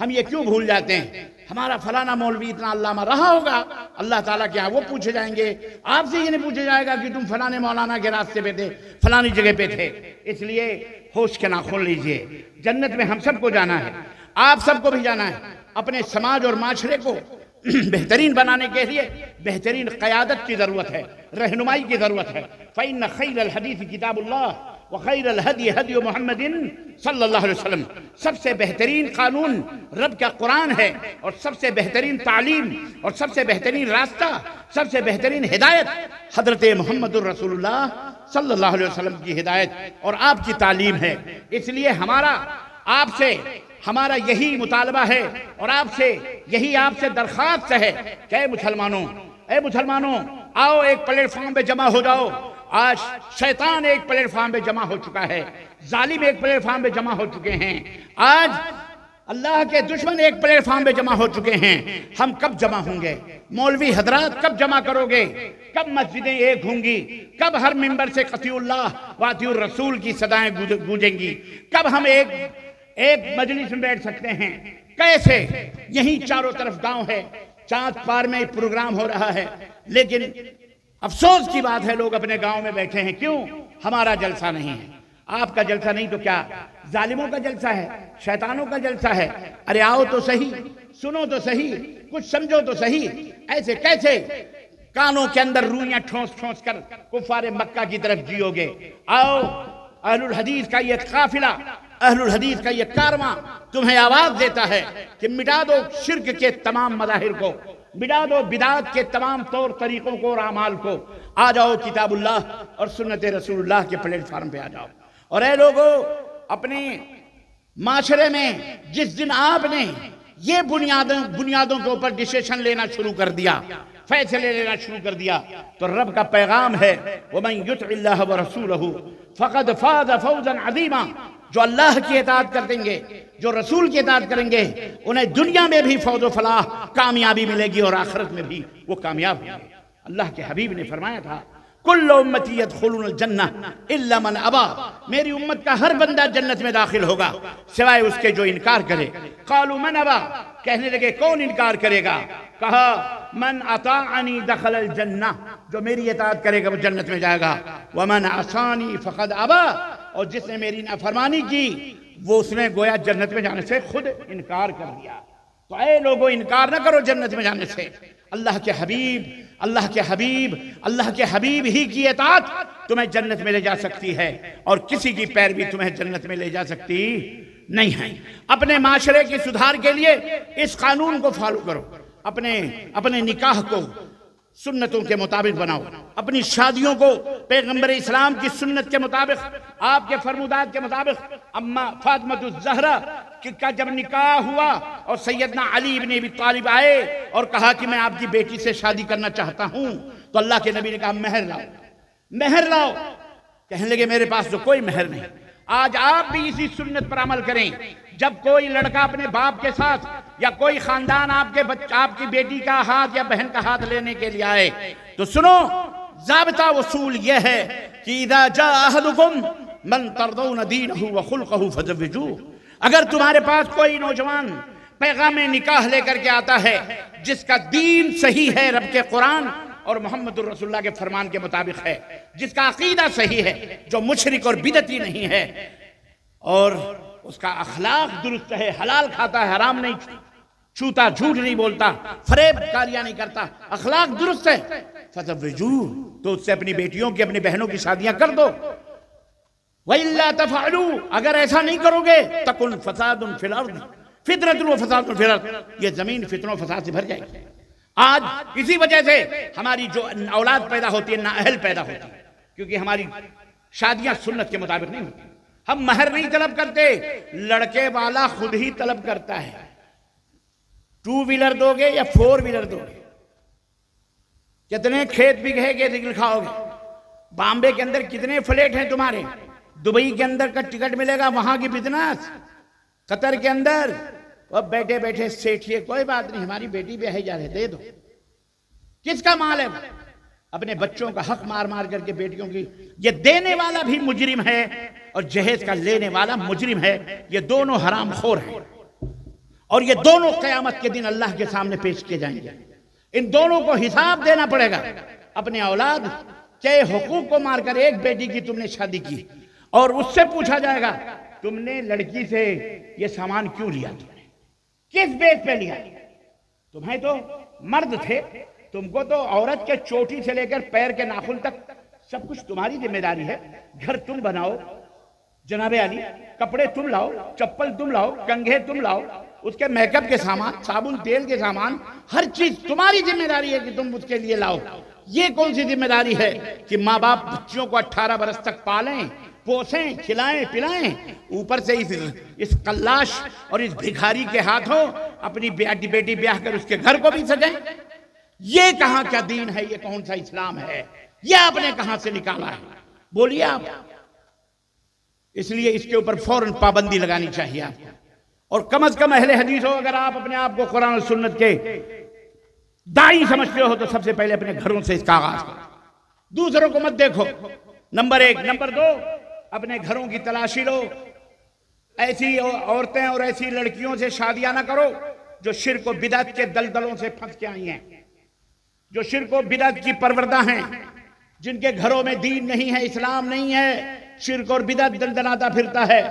ہم یہ کیوں بھول جاتے ہیں؟ ہمارا فلانا مولوی اتنا علامہ رہا ہوگا، اللہ تعالیٰ کے ہاں وہ پوچھے جائیں گے. آپ سے یہ نہیں پوچھا جائے گا کہ تم فلانے مولانا کے راستے پہ تھے، فلانی جگہ پہ تھے. اس لیے ہوش کے ناخن لیجئے. جنت میں ہم سب کو جانا ہے، آپ سب کو بھی جانا ہے. اپنے سماج اور معاشرے کو بہترین بنانے کے لیے بہترین قیادت کی ضرورت ہے، رہنمائی کی ضرورت ہے. فَإِنَّ خَيْرَ الْحَدِيثِ كِتَابُ اللَّهِ وَخَيْرَ الْهَدْيِ هَدْيُ مُحَمَّدٍ صلی اللہ علیہ وسلم. سب سے بہترین قانون رب کا قرآن ہے، اور سب سے بہترین تعلیم اور سب سے بہترین راستہ، سب سے بہترین ہدایت حضرت محمد الرسول اللہ صلی اللہ علیہ وسلم کی ہدایت اور آپ کی تعلیم ہے. اس لیے ہمارا آپ سے ہمارا یہی مطالبہ ہے اور آپ سے یہی آپ سے درخواست ہے کہ اے مسلمانوں آؤ ایک پلیٹ فارم پہ جمع ہو جاؤ. آج شیطان ایک پلیٹ فارم پہ جمع ہو چکا ہے، ظالم ایک پلیٹ فارم پہ جمع ہو چکے ہیں، آج اللہ کے دشمن ایک پلیٹ فارم پہ جمع ہو چکے ہیں. ہم کب جمع ہوں گے؟ مولوی حضرات کب جمع کرو گے؟ کب مسجدیں ایک ہوں گی؟ کب ہر ممبر سے قطیع اللہ و اطیع الرسول کی صدائیں گونجیں گی؟ کب ہم ایک مجلس میں بیٹھ سکتے ہیں؟ کیسے؟ یہیں چاروں طرف گاؤں ہے، چاند پار میں پروگرام ہو رہا ہے، لیکن افسوس کی بات ہے لوگ اپنے گاؤں میں بیٹھے ہیں. کیوں؟ ہمارا جلسہ نہیں ہے. آپ کا جلسہ نہیں تو کیا ظالموں کا جلسہ ہے، شیطانوں کا جلسہ ہے. ارے آؤ تو صحیح، سنو تو صحیح، کچھ سمجھو تو صحیح. ایسے کیسے کانوں کے اندر روئیاں ٹھونس ٹھونس کر کفار مکہ کی طرف جیو گے؟ آؤ، اہل الحدیث کا یہ قافلہ، اہل الحدیث کا یہ کارواں تمہیں آواز دیتا ہے کہ مٹا دو شرک کے تمام مظاہر کو، مٹا دو بدعات کے تمام طور طریقوں کو اور اعمال کو. آ جاؤ کتاب اللہ اور سنت رسول اللہ کے پلیٹ فارم پہ آ جاؤ. اور اے لوگوں، اپنے معاشرے میں جس دن آپ نے یہ بنیادوں کے اوپر ڈیسیشن لینا شروع کر دیا، فیصلے لینا شروع کر دیا، تو رب کا پیغام ہے وَمَن يُطِعِ اللَّهَ وَرَسُولَهُ فَقَدْ فَازَ فَوْزًا عَظِيمًا. جو اللہ کی اطاعت کر دیں گے، جو رسول کی اطاعت کریں گے، انہیں دنیا میں بھی فوز و فلاح، کامیابی ملے گی، اور آخرت میں بھی وہ کامیاب ہوں گے. اللہ کے حبیب نے فرمایا تھا کل امتی یدخلون الجنہ الا من ابا. میری امت کا ہر بندہ جنت میں داخل ہوگا سوائے اس کے جو انکار کرے. قالوا من ابا، کہنے لگے کون انکار کرے گا؟ کہا من اطاعنی دخل الجنہ، جو میری اطاعت کرے گا وہ جنت میں جائے گا. ومن عصانی فقد ابا، اور جس نے میری نافرمانی کی وہ اس نے گویا جنت میں جانے سے خود انکار کر دیا. تو اے لوگوں، انکار نہ کرو جنت میں جانے سے. اللہ کے حبیب ہی کی اطاعت تمہیں جنت میں لے جا سکتی ہے، اور کسی کی پیروی تمہیں جنت میں لے جا سکتی نہیں ہے. اپنے معاشرے کی سدھار کے لیے اس قانون کو فالو کرو. اپنے نکاح کو سنتوں کے مطابق بناؤ، اپنی شادیوں کو پیغمبر اسلام کی سنت کے مطابق، آپ کے فرمودات کے مطابق. اما فاطمہ الزہرا کا جب نکاح ہوا اور سیدنا علی ابن ابی طالب آئے اور کہا کہ میں آپ کی بیٹی سے شادی کرنا چاہتا ہوں، تو اللہ کے نبی نے کہا مہر لاؤ. کہنے لگے میرے پاس تو کوئی مہر نہیں. آج آپ بھی اسی سنت پر عمل کریں. جب کوئی لڑکا اپنے باپ کے ساتھ یا کوئی خاندان آپ کی بیٹی کا ہاتھ یا بہن کا ہاتھ لینے کے لیے آئے تو سنو، ضابطہ وصول یہ ہے کہ اذا جاء احدکم من ترضون دینہ وخلقہ فزوجوہ. اگر تمہارے پاس کوئی نوجوان پیغام نکاح لے کر کے آتا ہے جس کا دین صحیح ہے، رب کے قرآن اور محمد الرسول اللہ کے فرمان کے مطابق ہے، جس کا عقیدہ صحیح ہے، جو مشرک اور بدعتی نہیں ہے، اور اس کا اخلاق درست ہے، حلال کھاتا ہے، حرام نہیں چھوتا، جھوٹ نہیں بولتا، فریب کاریاں نہیں کرتا، اخلاق درست ہے، فزوجوہ، تو اس سے اپنی بیٹیوں کی، اپنی بہنوں کی شادیاں کر دو. وَإِلَّا تَفْعَلُوا، اگر ایسا نہیں کرو گے تَكُنْ فَسَادٌ فِي الْأَرْضِ فِتْنَةٌ وَفَسَادٌ فِي الْأَرْضِ، یہ زمین فتنوں و فساد سے بھر جائے گی. آج اسی وجہ سے ہماری جو اولاد پیدا ہوتی ہے نااہل پیدا ہوتی ہے، کیونکہ ہماری شادیاں سنت کے مطابق نہیں ہوتی. ہم مہر نہیں طلب کرتے، لڑکے والا خود ہی طلب کرتا ہے. 2 ویلر دو گے یا 4 ویلر دو گے؟ کتنے کھیت بگھے کے لکھاؤ گے؟ بامبے کے اندر کتنے فلیٹ ہیں تمہارے؟ دبئی کے اندر کا ٹکٹ ملے گا وہاں کی بزنس، قطر کے اندر اب بیٹھے بیٹھے سیٹھیے کوئی بات نہیں، ہماری بیٹی بھی ہے جا رہے، دے دو. کس کا مال ہے؟ اپنے بچوں کا حق مار مار کر کے بیٹیوں کی. یہ دینے والا بھی مجرم ہے اور جہیز کا لینے والا مجرم ہے. یہ دونوں حرام خور ہیں اور یہ دونوں قیامت کے دن اللہ کے سامنے پیش کیے جائیں گے. ان دونوں کو حساب دینا پڑے گا. اپنے اولاد کے حقوق کو مار کر ایک بیٹی کی تم نے شادی کی اور اس سے پوچھا جائے گا تم نے لڑکی سے یہ سامان کیوں لیا, تم نے کس بیس پہ لیا؟ تمہیں تو مرد تھے, تم کو تو عورت کے چوٹی سے لے کر پیر کے ناخن تک سب کچھ تمہاری ذمہ داری ہے. گھر تم بناؤ جناب علی, کپڑے تم لاؤ, چپل تم لاؤ, کنگھے تم لاؤ, اس کے میک اپ کے سامان, صابن تیل کے سامان, ہر چیز تمہاری ذمہ داری ہے کہ تم اس کے لیے لاؤ. یہ کون سی ذمہ داری ہے کہ ماں باپ بچوں کو 18 برس تک پالیں, پوسیں, کھلائیں, پلائیں, اوپر سے اس قلاش اور اس بھکاری کے ہاتھوں اپنی بیٹی بیاہ کر اس کے گھر کو بھی سجائیں؟ یہ کہاں کیا دین ہے؟ یہ کون سا اسلام ہے؟ یہ آپ نے کہاں سے نکالا ہے؟ بولیے آپ. اس لیے اس کے اوپر فوراً پابندی لگانی چاہیے آپ کو. اور کم از کم اہل حدیث ہو, اگر آپ اپنے آپ کو قرآن و سنت کے داعی سمجھتے ہو تو سب سے پہلے اپنے گھروں سے اس کا آغاز کرو. دوسروں کو مت دیکھو, نمبر 1. نمبر 2, اپنے گھروں کی تلاشی لو. ایسی عورتیں اور ایسی لڑکیوں سے شادیاں نہ کرو جو شرک و بدعت کے دلدلوں سے پھنس کے آئی ہیں, جو شرک و بدعت کی پروردہ ہیں, جن کے گھروں میں دین نہیں ہے, اسلام نہیں ہے, شرک اور بدعت دلدلاتا پھرتا ہے.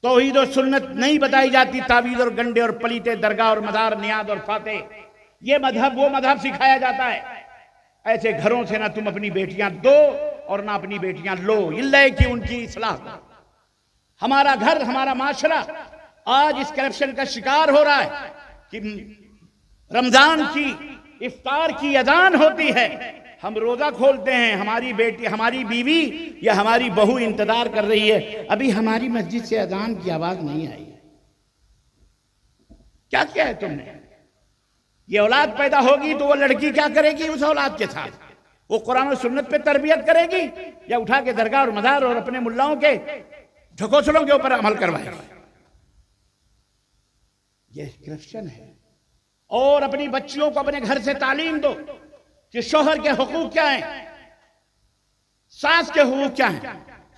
توحید و سنت نہیں بتائی جاتی, تعویذ اور گنڈے اور پلیتے درگاہ اور مزار, نیاز اور فاتح, یہ مذہب وہ مذہب سکھایا جاتا ہے. ایسے گھروں سے نہ تم اپنی بیٹیاں دو اور نہ اپنی بیٹیاں لو, اللہ کی ان کی اصلاح. ہمارا گھر, ہمارا معاشرہ آج اس کرپشن کا شکار ہو رہا ہے کہ رمضان کی افطار کی اذان ہوتی ہے, ہم روزہ کھولتے ہیں, ہماری بیٹی, ہماری بیوی یا ہماری بہو انتظار کر رہی ہے, ابھی ہماری مسجد سے اذان کی آواز نہیں آئی ہے. کیا کیا ہے تم نے؟ یہ اولاد پیدا ہوگی تو وہ لڑکی کیا کرے گی اس اولاد کے ساتھ؟ وہ قرآن و سنت پہ تربیت کرے گی یا اٹھا کے درگاہ اور مزار اور اپنے ملاؤں کے ڈھکوسلوں کے اوپر عمل کروائے گی؟ یہ کرپشن ہے. اور اپنی بچیوں کو اپنے گھر سے تعلیم دو کہ شوہر کے حقوق کیا ہیں, ساس کے حقوق کیا ہیں,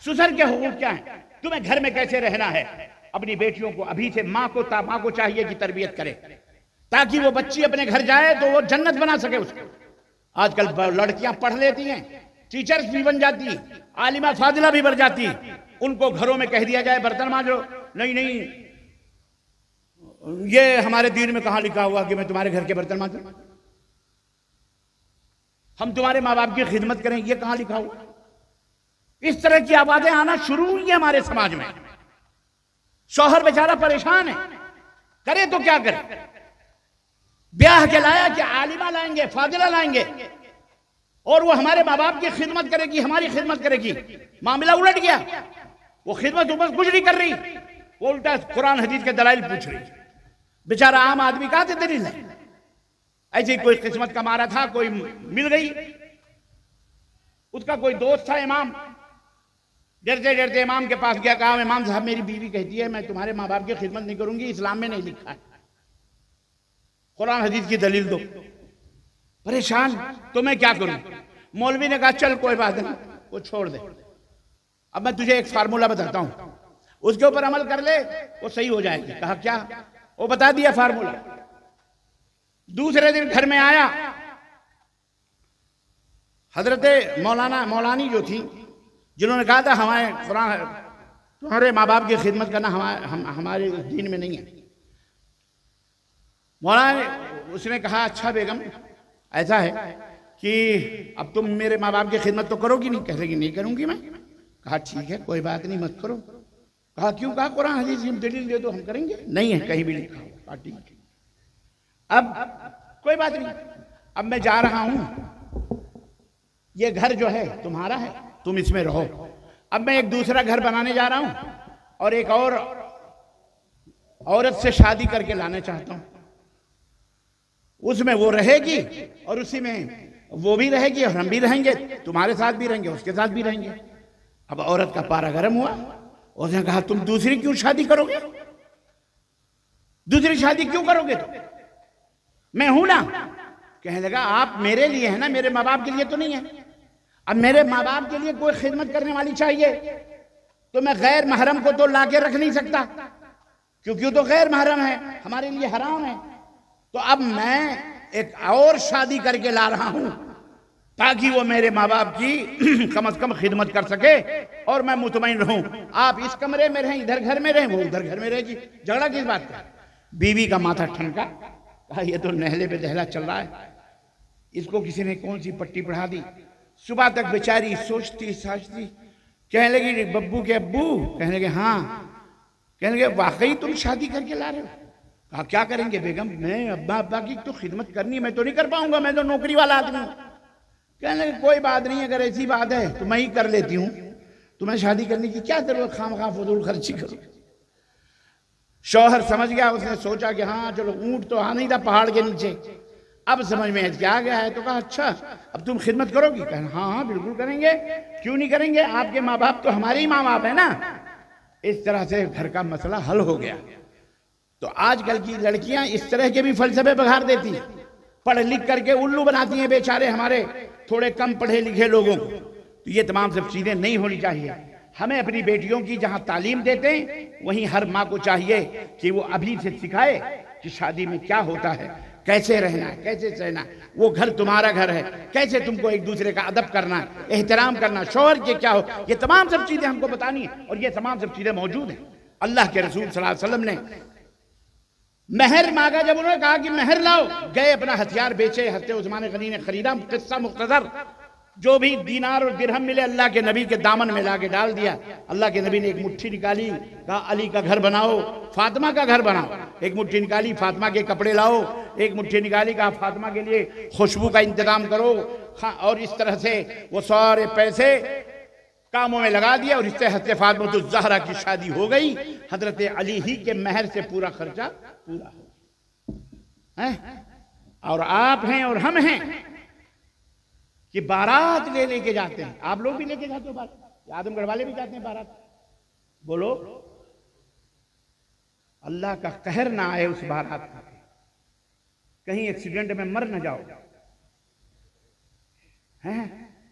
سسر کے حقوق کیا ہیں, تمہیں گھر میں کیسے رہنا ہے. اپنی بیٹیوں کو ابھی سے ماں کو چاہیے کہ تربیت کرے تاکہ وہ بچی اپنے گھر جائے تو وہ جنت بنا سکے اس کو. آج کل لڑکیاں پڑھ لیتی ہیں, ٹیچرز بھی بن جاتی, عالمہ فاضلہ بھی بن جاتی, ان کو گھروں میں کہہ دیا جائے برتن مانجو, نہیں یہ ہمارے دین میں کہاں لکھا ہوا کہ میں تمہارے گھر کے برتن مانجوں, ہم تمہارے ماں باپ کی خدمت کریں, یہ کہاں لکھا ہوا؟ اس طرح کی آوازیں آنا شروع ہوئی ہیں ہمارے سماج میں. شوہر بیچارہ پریشان ہے, کرے تو کیا کرے؟ بیاہ کے لایا کہ عالمہ لائیں گے, فاضلہ لائیں گے, اور وہ ہمارے ماں باپ کی خدمت کرے گی, ہماری خدمت کرے گی. معاملہ الٹ گیا, وہ خدمت اوپر کچھ نہیں کر رہی, وہ الٹا قرآن حدیث کے دلائل پوچھ رہی. بیچارہ عام آدمی کہاں سے دلیل ہے؟ ایسے کوئی قسمت کا مارا تھا, کوئی مل گئی, اس کا کوئی دوست تھا امام, ڈرتے ڈرتے امام کے پاس گیا, کہا امام صاحب میری بیوی کہتی ہے میں تمہارے ماں باپ کی خدمت نہیں کروں گی, اسلام میں نہیں لکھا ہے, قرآن حدیث کی دلیل دو. پریشان, تو میں کیا کروں؟ مولوی نے کہا چل کوئی بات نہیں, وہ چھوڑ دے, اب میں تجھے ایک فارمولہ بتاتا ہوں, اس کے اوپر عمل کر لے وہ صحیح ہو جائے گی. کہا کیا؟ وہ بتا دیا فارمولہ. دوسرے دن گھر میں آیا, حضرت مولانی جو تھی جنہوں نے کہا تھا ہمارے قرآن تمہارے ماں باپ کی خدمت کرنا ہمارے دین میں نہیں ہے. مولانا اس نے کہا اچھا بیگم ایسا ہے کہ اب تم میرے ماں باپ کی خدمت تو کرو گی نہیں؟ کہہ لگی نہیں کروں گی میں. کہا ٹھیک ہے کوئی بات نہیں مت کرو. کہا کیوں؟ کہا قرآن حدیث دلیل دے دو ہم کریں گے. نہیں ہے کہیں بھی لکھا ہو. کہا ٹھیک ہے اب کوئی بات نہیں, اب میں جا رہا ہوں, یہ گھر جو ہے تمہارا ہے, تم اس میں رہو. اب میں ایک دوسرا گھر بنانے جا رہا ہوں اور ایک اور عورت سے شادی کر کے لانا چاہتا ہوں. اس میں وہ رہے گی اور اسی میں وہ بھی رہے گی اور ہم بھی رہیں گے, تمہارے ساتھ بھی رہیں گے اس کے ساتھ بھی رہیں گے. اب عورت کا پارا گرم ہوا, اس نے کہا تم دوسری کیوں شادی کرو گے؟ دوسری شادی کیوں کرو گے؟ تم میں ہوں نا, کہنے لگا آپ میرے لیے ہیں نا، میرے ماں باپ کے لیے تو نہیں ہے۔ اب میرے ماں باپ کے لیے کوئی خدمت کرنے والی چاہیے، تو میں غیر محرم کو تو لا کے رکھ نہیں سکتا، کیونکہ وہ تو غیر محرم ہے، ہمارے لیے حرام ہے۔ تو اب میں ایک اور شادی کر کے لا رہا ہوں تاکہ وہ میرے ماں باپ کی کم از کم خدمت کر سکے اور میں مطمئن رہوں۔ آپ اس کمرے میں رہیں، ادھر گھر میں رہیں، وہ ادھر گھر میں رہے گی، جھگڑا کس بات کا؟ بیوی کا ماتھا ٹھنکا، کہا یہ تو نہلے پہ دہلا چل رہا ہے، اس کو کسی نے کون سی پٹی پڑھا دی۔ صبح تک بیچاری سوچتی ساچتی، کہنے لگی ببو کے ابو، کہنے لگے ہاں، کہنے لگے واقعی تم شادی کر کے لا رہے ہو؟ کہا کیا کریں گے بیگم، میں ابا کی تو خدمت کرنی، میں تو نہیں کر پاؤں گا، میں تو نوکری والا آدمی ہوں۔ کہنے لگے کوئی بات نہیں، اگر ایسی بات ہے تو میں ہی کر لیتی ہوں، تمہیں شادی کرنے کی کیا ضرورت، خام خواہ فضول خرچی کرو۔ شوہر سمجھ گیا، اس نے سوچا کہ ہاں چلو اونٹ تو آ نہیں تھا پہاڑ کے نیچے، اب سمجھ میں کیا گیا ہے، تو کہا اچھا اب تم خدمت کرو گی؟ کہا ہاں ہاں بالکل کریں گے، کیوں نہیں کریں گے، آپ کے ماں باپ تو ہمارے ہی ماں باپ ہیں نا۔ اس طرح سے گھر کا مسئلہ حل ہو گیا۔ تو آج کل کی لڑکیاں اس طرح کے بھی فلسفے بگھار دیتی ہیں، پڑھ لکھ کر کے الو بناتی ہیں بیچارے ہمارے تھوڑے کم پڑھے لکھے لوگوں کو۔ تو یہ تمام سب چیزیں نہیں ہونی چاہیے۔ ہمیں اپنی بیٹیوں کی جہاں تعلیم دیتے ہیں وہیں ہر ماں کو چاہیے کہ وہ ابھی سے سکھائے کہ شادی میں کیا ہوتا ہے، کیسے رہنا ہے، کیسے سہنا ہے، وہ گھر تمہارا گھر ہے، کیسے تم کو ایک دوسرے کا ادب کرنا ہے، احترام کرنا، شوہر کے کیا ہو، یہ تمام سب چیزیں ہم کو بتانی ہیں، اور یہ تمام سب چیزیں موجود ہیں۔ اللہ کے رسول صلی اللہ علیہ وسلم نے مہر مانگا، جب انہوں نے کہا کہ مہر لاؤ، گئے اپنا ہتھیار بیچے، حضرت عثمان غنی نے خریدا، قصہ مختصر، جو بھی دینار اور درہم ملے اللہ کے نبی کے دامن میں لا کے ڈال دیا۔ اللہ کے نبی نے ایک مٹھی نکالی، کہا علی کا گھر بناؤ، فاطمہ کا گھر بناؤ، ایک مٹھی نکالی فاطمہ کے کپڑے لاؤ، ایک مٹھی نکالی کہا فاطمہ کے لیے خوشبو کا انتظام کرو، اور اس طرح سے وہ سارے پیسے کاموں میں لگا دیا، اور اس سے حضرت فاطمہ الزہرا کی شادی ہو گئی، حضرت علی ہی کے مہر سے پورا خرچہ پورا ہو۔ اور آپ ہیں اور ہم ہیں کہ بارات لے کے جاتے ہیں، آپ لوگ بھی لے کے جاتے ہو بارات، آدم گڑھ والے بھی جاتے ہیں بارات، بولو اللہ کا قہر نہ آئے اس بارات کا، کہیں ایکسیڈنٹ میں مر نہ جاؤ۔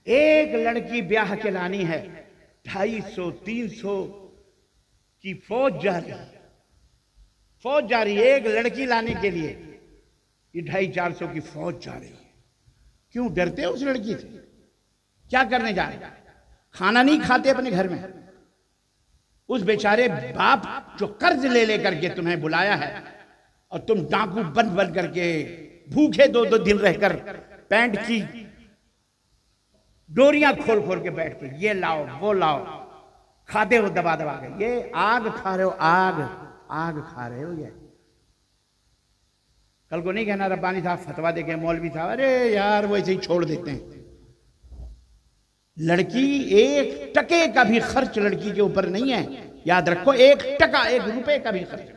ایک لڑکی بیاہ کے لانی ہے، 250-300 کی فوج جاری ہے، فوج جاری ہے ایک لڑکی لانے کے لیے، یہ 250-400 کی فوج جاری ہے۔ کیوں ڈرتے ہو اس لڑکی سے؟ کیا کرنے جا رہے؟ کھانا نہیں کھاتے اپنے گھر میں؟ اس بیچارے باپ جو قرض لے کر کے تمہیں بلایا ہے، اور تم ڈاکو بن کر کے بھوکے 2 دن رہ کر پینٹ کی ڈوریاں کھول کے بیٹھ کے یہ لاؤ وہ لاؤ کھاتے ہو دبا کے، یہ آگ کھا رہے ہو، آگ کھا رہے ہو۔ یہ کل کو نہیں کہنا ربانی صاحب فتویٰ دے کے مولوی صاحب ارے یار وہ ایسے ہی چھوڑ دیتے ہیں۔ لڑکی ایک ٹکے کا بھی خرچ لڑکی کے اوپر نہیں ہے، یاد رکھو، 1 ٹکا 1 روپے کا بھی خرچ،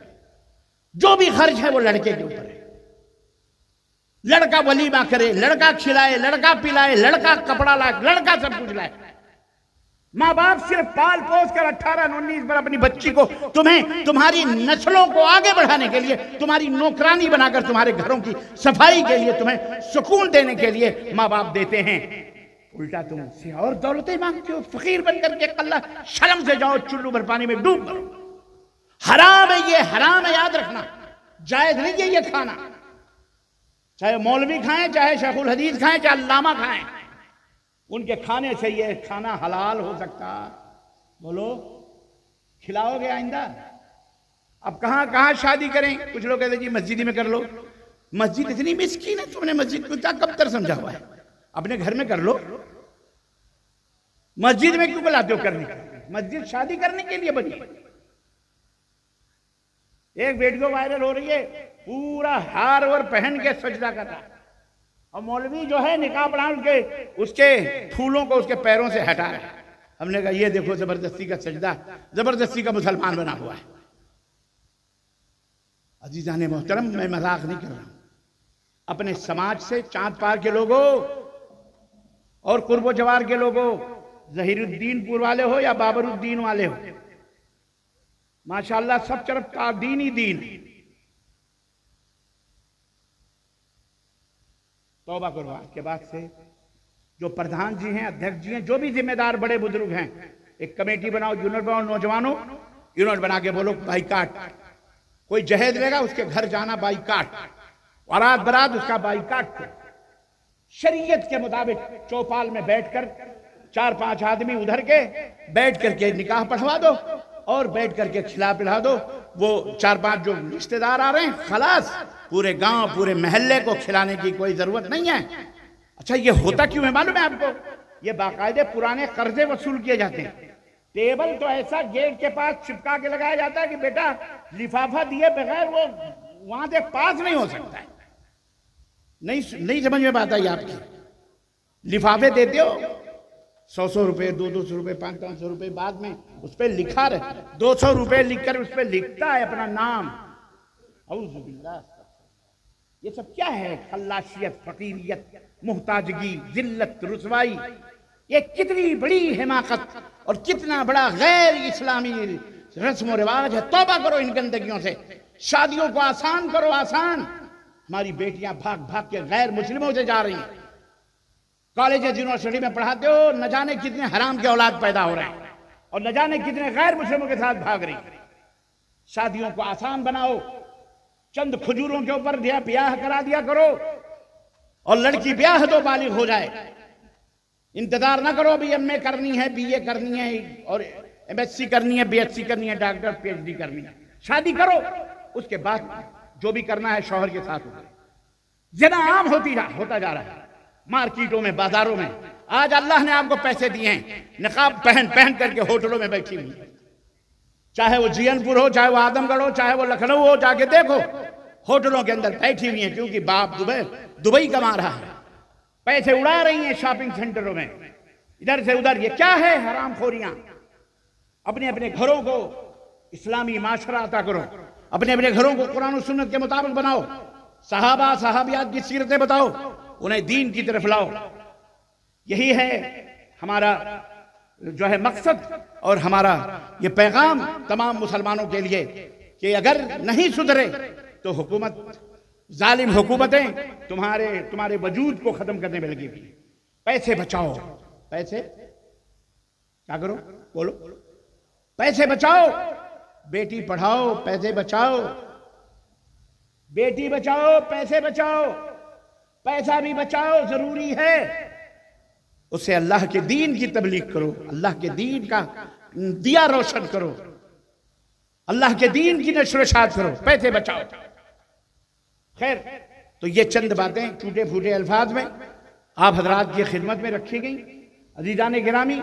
جو بھی خرچ ہے وہ لڑکے کے اوپر ہے۔ لڑکا ولیمہ کرے، لڑکا کھلائے، لڑکا پلائے، لڑکا کپڑا لائے، لڑکا سب کچھ لائے۔ ماں باپ صرف پال پوس کر 18-19 پر اپنی بچی کو تمہاری نسلوں کو آگے بڑھانے کے لیے، تمہاری نوکرانی بنا کر تمہارے گھروں کی صفائی کے لیے، تمہیں سکون دینے کے لیے ماں باپ دیتے ہیں، الٹا تم ان سے اور دولتیں مانگتے ہو، فقیر بن کر کے اللہ شرم سے جاؤ، چلو بھر پانی میں ڈوب کرو۔ حرام ہے یہ، حرام ہے، یاد رکھنا، جائز نہیں ہے یہ کھانا، چاہے مولوی کھائیں، چاہے شیخ الحدیث کھائیں، چاہے علامہ کھائیں، ان کے کھانے سے یہ کھانا حلال ہو سکتا۔ بولو کھلاؤ گے آئندہ؟ اب کہاں شادی کریں؟ کچھ لوگ کہتے ہیں جی مسجد میں کر لو، مسجد اتنی مسکین ہے، تم نے مسجد کو کیا کب تر سمجھا ہوا ہے؟ اپنے گھر میں کر لو، مسجد میں کیوں بلاتے ہو کرنے کے؟ مسجد شادی کرنے کے لیے بنی۔ ایک ویڈیو وائرل ہو رہی ہے، پورا ہار اور پہن کے سجدہ کر رہا ہے، اور مولوی جو ہے نقاب پڑھا اس کے پھولوں کو اس کے پیروں سے ہٹا رہا ہے۔ ہم نے کہا یہ دیکھو زبردستی کا سجدہ، زبردستی کا مسلمان بنا ہوا ہے۔ عزیزان محترم، میں مذاق نہیں کر رہا ہوں، اپنے سماج سے، چاند پار کے لوگوں اور قرب و جوار کے لوگوں، ظہیر الدین پور والے ہو یا بابر الدین والے ہو، ماشاءاللہ سب طرف کا دین ہی دین۔ توبہ کرو آج کے بعد سے. جو پردھان جی ہیں، ادھیکش جی ہیں، جو بھی ذمہ دار بڑے بزرگ ہیں، ایک کمیٹی بناؤ، یونٹ بناؤ، نوجوانوں یونٹ بنا کے بولو بائیکاٹ. کوئی جہیز لے گا اس کے گھر جانا بائیکاٹ، بارات برات اس کا بائیکاٹ. شریعت کے مطابق چوپال میں بیٹھ کر 4-5 آدمی ادھر کے بیٹھ کر کے نکاح پڑھوا دو اور بیٹھ کر کے کھلا پلا دو. وہ 4-5 جو رشتہ دار آ رہے ہیں خلاص پورے گاؤں پورے محلے کو کھلانے کی کوئی ضرورت نہیں ہے. اچھا یہ ہوتا کیوں ہے معلوم ہے آپ کو؟ یہ باقاعدہ پرانے قرضے وصول کیے جاتے ہیں. ٹیبل تو ایسا گیٹ کے پاس چپکا کے لگایا جاتا ہے کہ بیٹا لفافہ دیے بغیر وہ وہاں سے پاس نہیں ہو سکتا ہے. نہیں سمجھ میں بات آئی آپ کی؟ لفافے دیتے ہو 100 روپے 200 روپے 500 روپے، بعد میں اس پہ لکھا رہے 200 روپے لکھ کر اس پہ لکھتا ہے اپنا نام. اعوذ باللہ. یہ سب کیا ہے؟ خلاشیت، فقیریت، محتاجگی، ذلت، رسوائی. یہ کتنی بڑی حماقت اور کتنا بڑا غیر اسلامی رسم و رواج ہے. توبہ کرو ان گندگیوں سے. شادیوں کو آسان کرو، آسان. ہماری بیٹیاں بھاگ بھاگ کے غیر مسلموں سے جا رہی ہیں. کالج یونیورسٹی میں پڑھاتے ہو، نہ جانے کتنے حرام کے اولاد پیدا ہو رہے ہیں اور نہ جانے کتنے غیر مسلموں کے ساتھ بھاگ رہی ہیں. شادیوں کو آسان بناؤ. چند کھجوروں کے اوپر بیاہ کرا دیا کرو اور لڑکی بیاہ تو بالغ ہو جائے. انتظار نہ کرو بھی ایم اے کرنی ہے، بی اے کرنی ہے اور ایم ایس سی کرنی ہے، بی ایس سی کرنی ہے، ڈاکٹر پی ایچ ڈی کرنی ہے. شادی کرو، اس کے بعد جو بھی کرنا ہے شوہر کے ساتھ ہو. زنا عام ہوتا جا رہا ہے مارکیٹوں میں، بازاروں میں. آج اللہ نے آپ کو پیسے دیے ہیں، نقاب پہن کر کے ہوٹلوں میں بیٹھی ہوئی، چاہے وہ جی این پور ہو، چاہے وہ آدم گڑھ ہو، چاہے وہ لکھنؤ ہو، جا کے دیکھو ہوٹلوں کے اندر بیٹھی ہوئی ہیں کیونکہ باپ دبئی کما رہا ہے. پیسے اڑا رہی ہیں شاپنگ سینٹروں میں ادھر سے ادھر. یہ کیا ہے؟ حرام خوریاں. اپنے اپنے گھروں کو اسلامی معاشرہ عطا کرو. اپنے اپنے گھروں کو قرآن و سنت کے مطابق بناؤ. صحابہ صحابیات کی سیرتیں بتاؤ، انہیں دین کی طرف لاؤ. یہی ہے ہمارا جو ہے مقصد اور ہمارا یہ پیغام تمام مسلمانوں کے لیے کہ اگر نہیں سدھرے تو حکومت، ظالم حکومتیں تمہارے وجود کو ختم کرنے میں لگی ہوئی. پیسے بچاؤ. پیسے کیا کرو؟ بولو. پیسے بچاؤ. بیٹی پڑھاؤ، پیسے بچاؤ. بیٹی بچاؤ، پیسے بچاؤ. پیسہ بھی بچاؤ، ضروری ہے. اسے اللہ کے دین کی تبلیغ کرو، اللہ کے دین کا دیا روشن کرو، اللہ کے دین کی نشر و اشاعت کرو. پیسے بچاؤ. خیر، تو یہ چند باتیں ٹوٹے پھوٹے الفاظ میں آپ حضرات کی خدمت میں رکھی گئیں. عزیزان گرامی،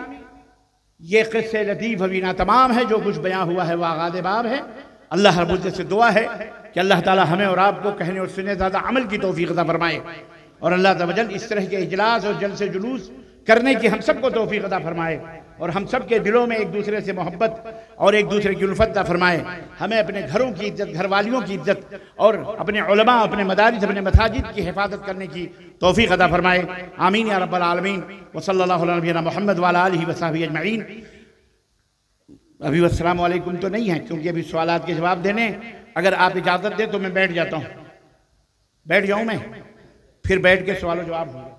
یہ قصے لطیف ابھی ناتمام ہے. جو کچھ بیان ہوا ہے وہ آغاز باب ہے. اللہ رب العزت سے دعا ہے کہ اللہ تعالی ہمیں اور آپ کو کہنے اور سننے زیادہ عمل کی توفیق عطا فرمائے، اور اللہ عز و جل اس طرح کے اجلاس اور جلسے جلوس کرنے کی ہم سب کو توفیق عطا فرمائے، اور ہم سب کے دلوں میں ایک دوسرے سے محبت اور ایک دوسرے کی الفت عطا فرمائے. ہمیں اپنے گھروں کی عزت، گھر والیوں کی عزت اور اپنے علماء، اپنے مدارس، اپنے مساجد کی حفاظت کرنے کی توفیق عطا فرمائے. آمین یا رب العالمین. وصلی اللہ علی نبینا محمد وعلی آلہ وصحبہ اجمعین. ابھی السلام علیکم تو نہیں ہے کیونکہ ابھی سوالات کے جواب دینے. اگر آپ اجازت دیں تو میں بیٹھ جاتا ہوں. بیٹھ جاؤں میں، پھر بیٹھ کے سوال و جواب ہوں.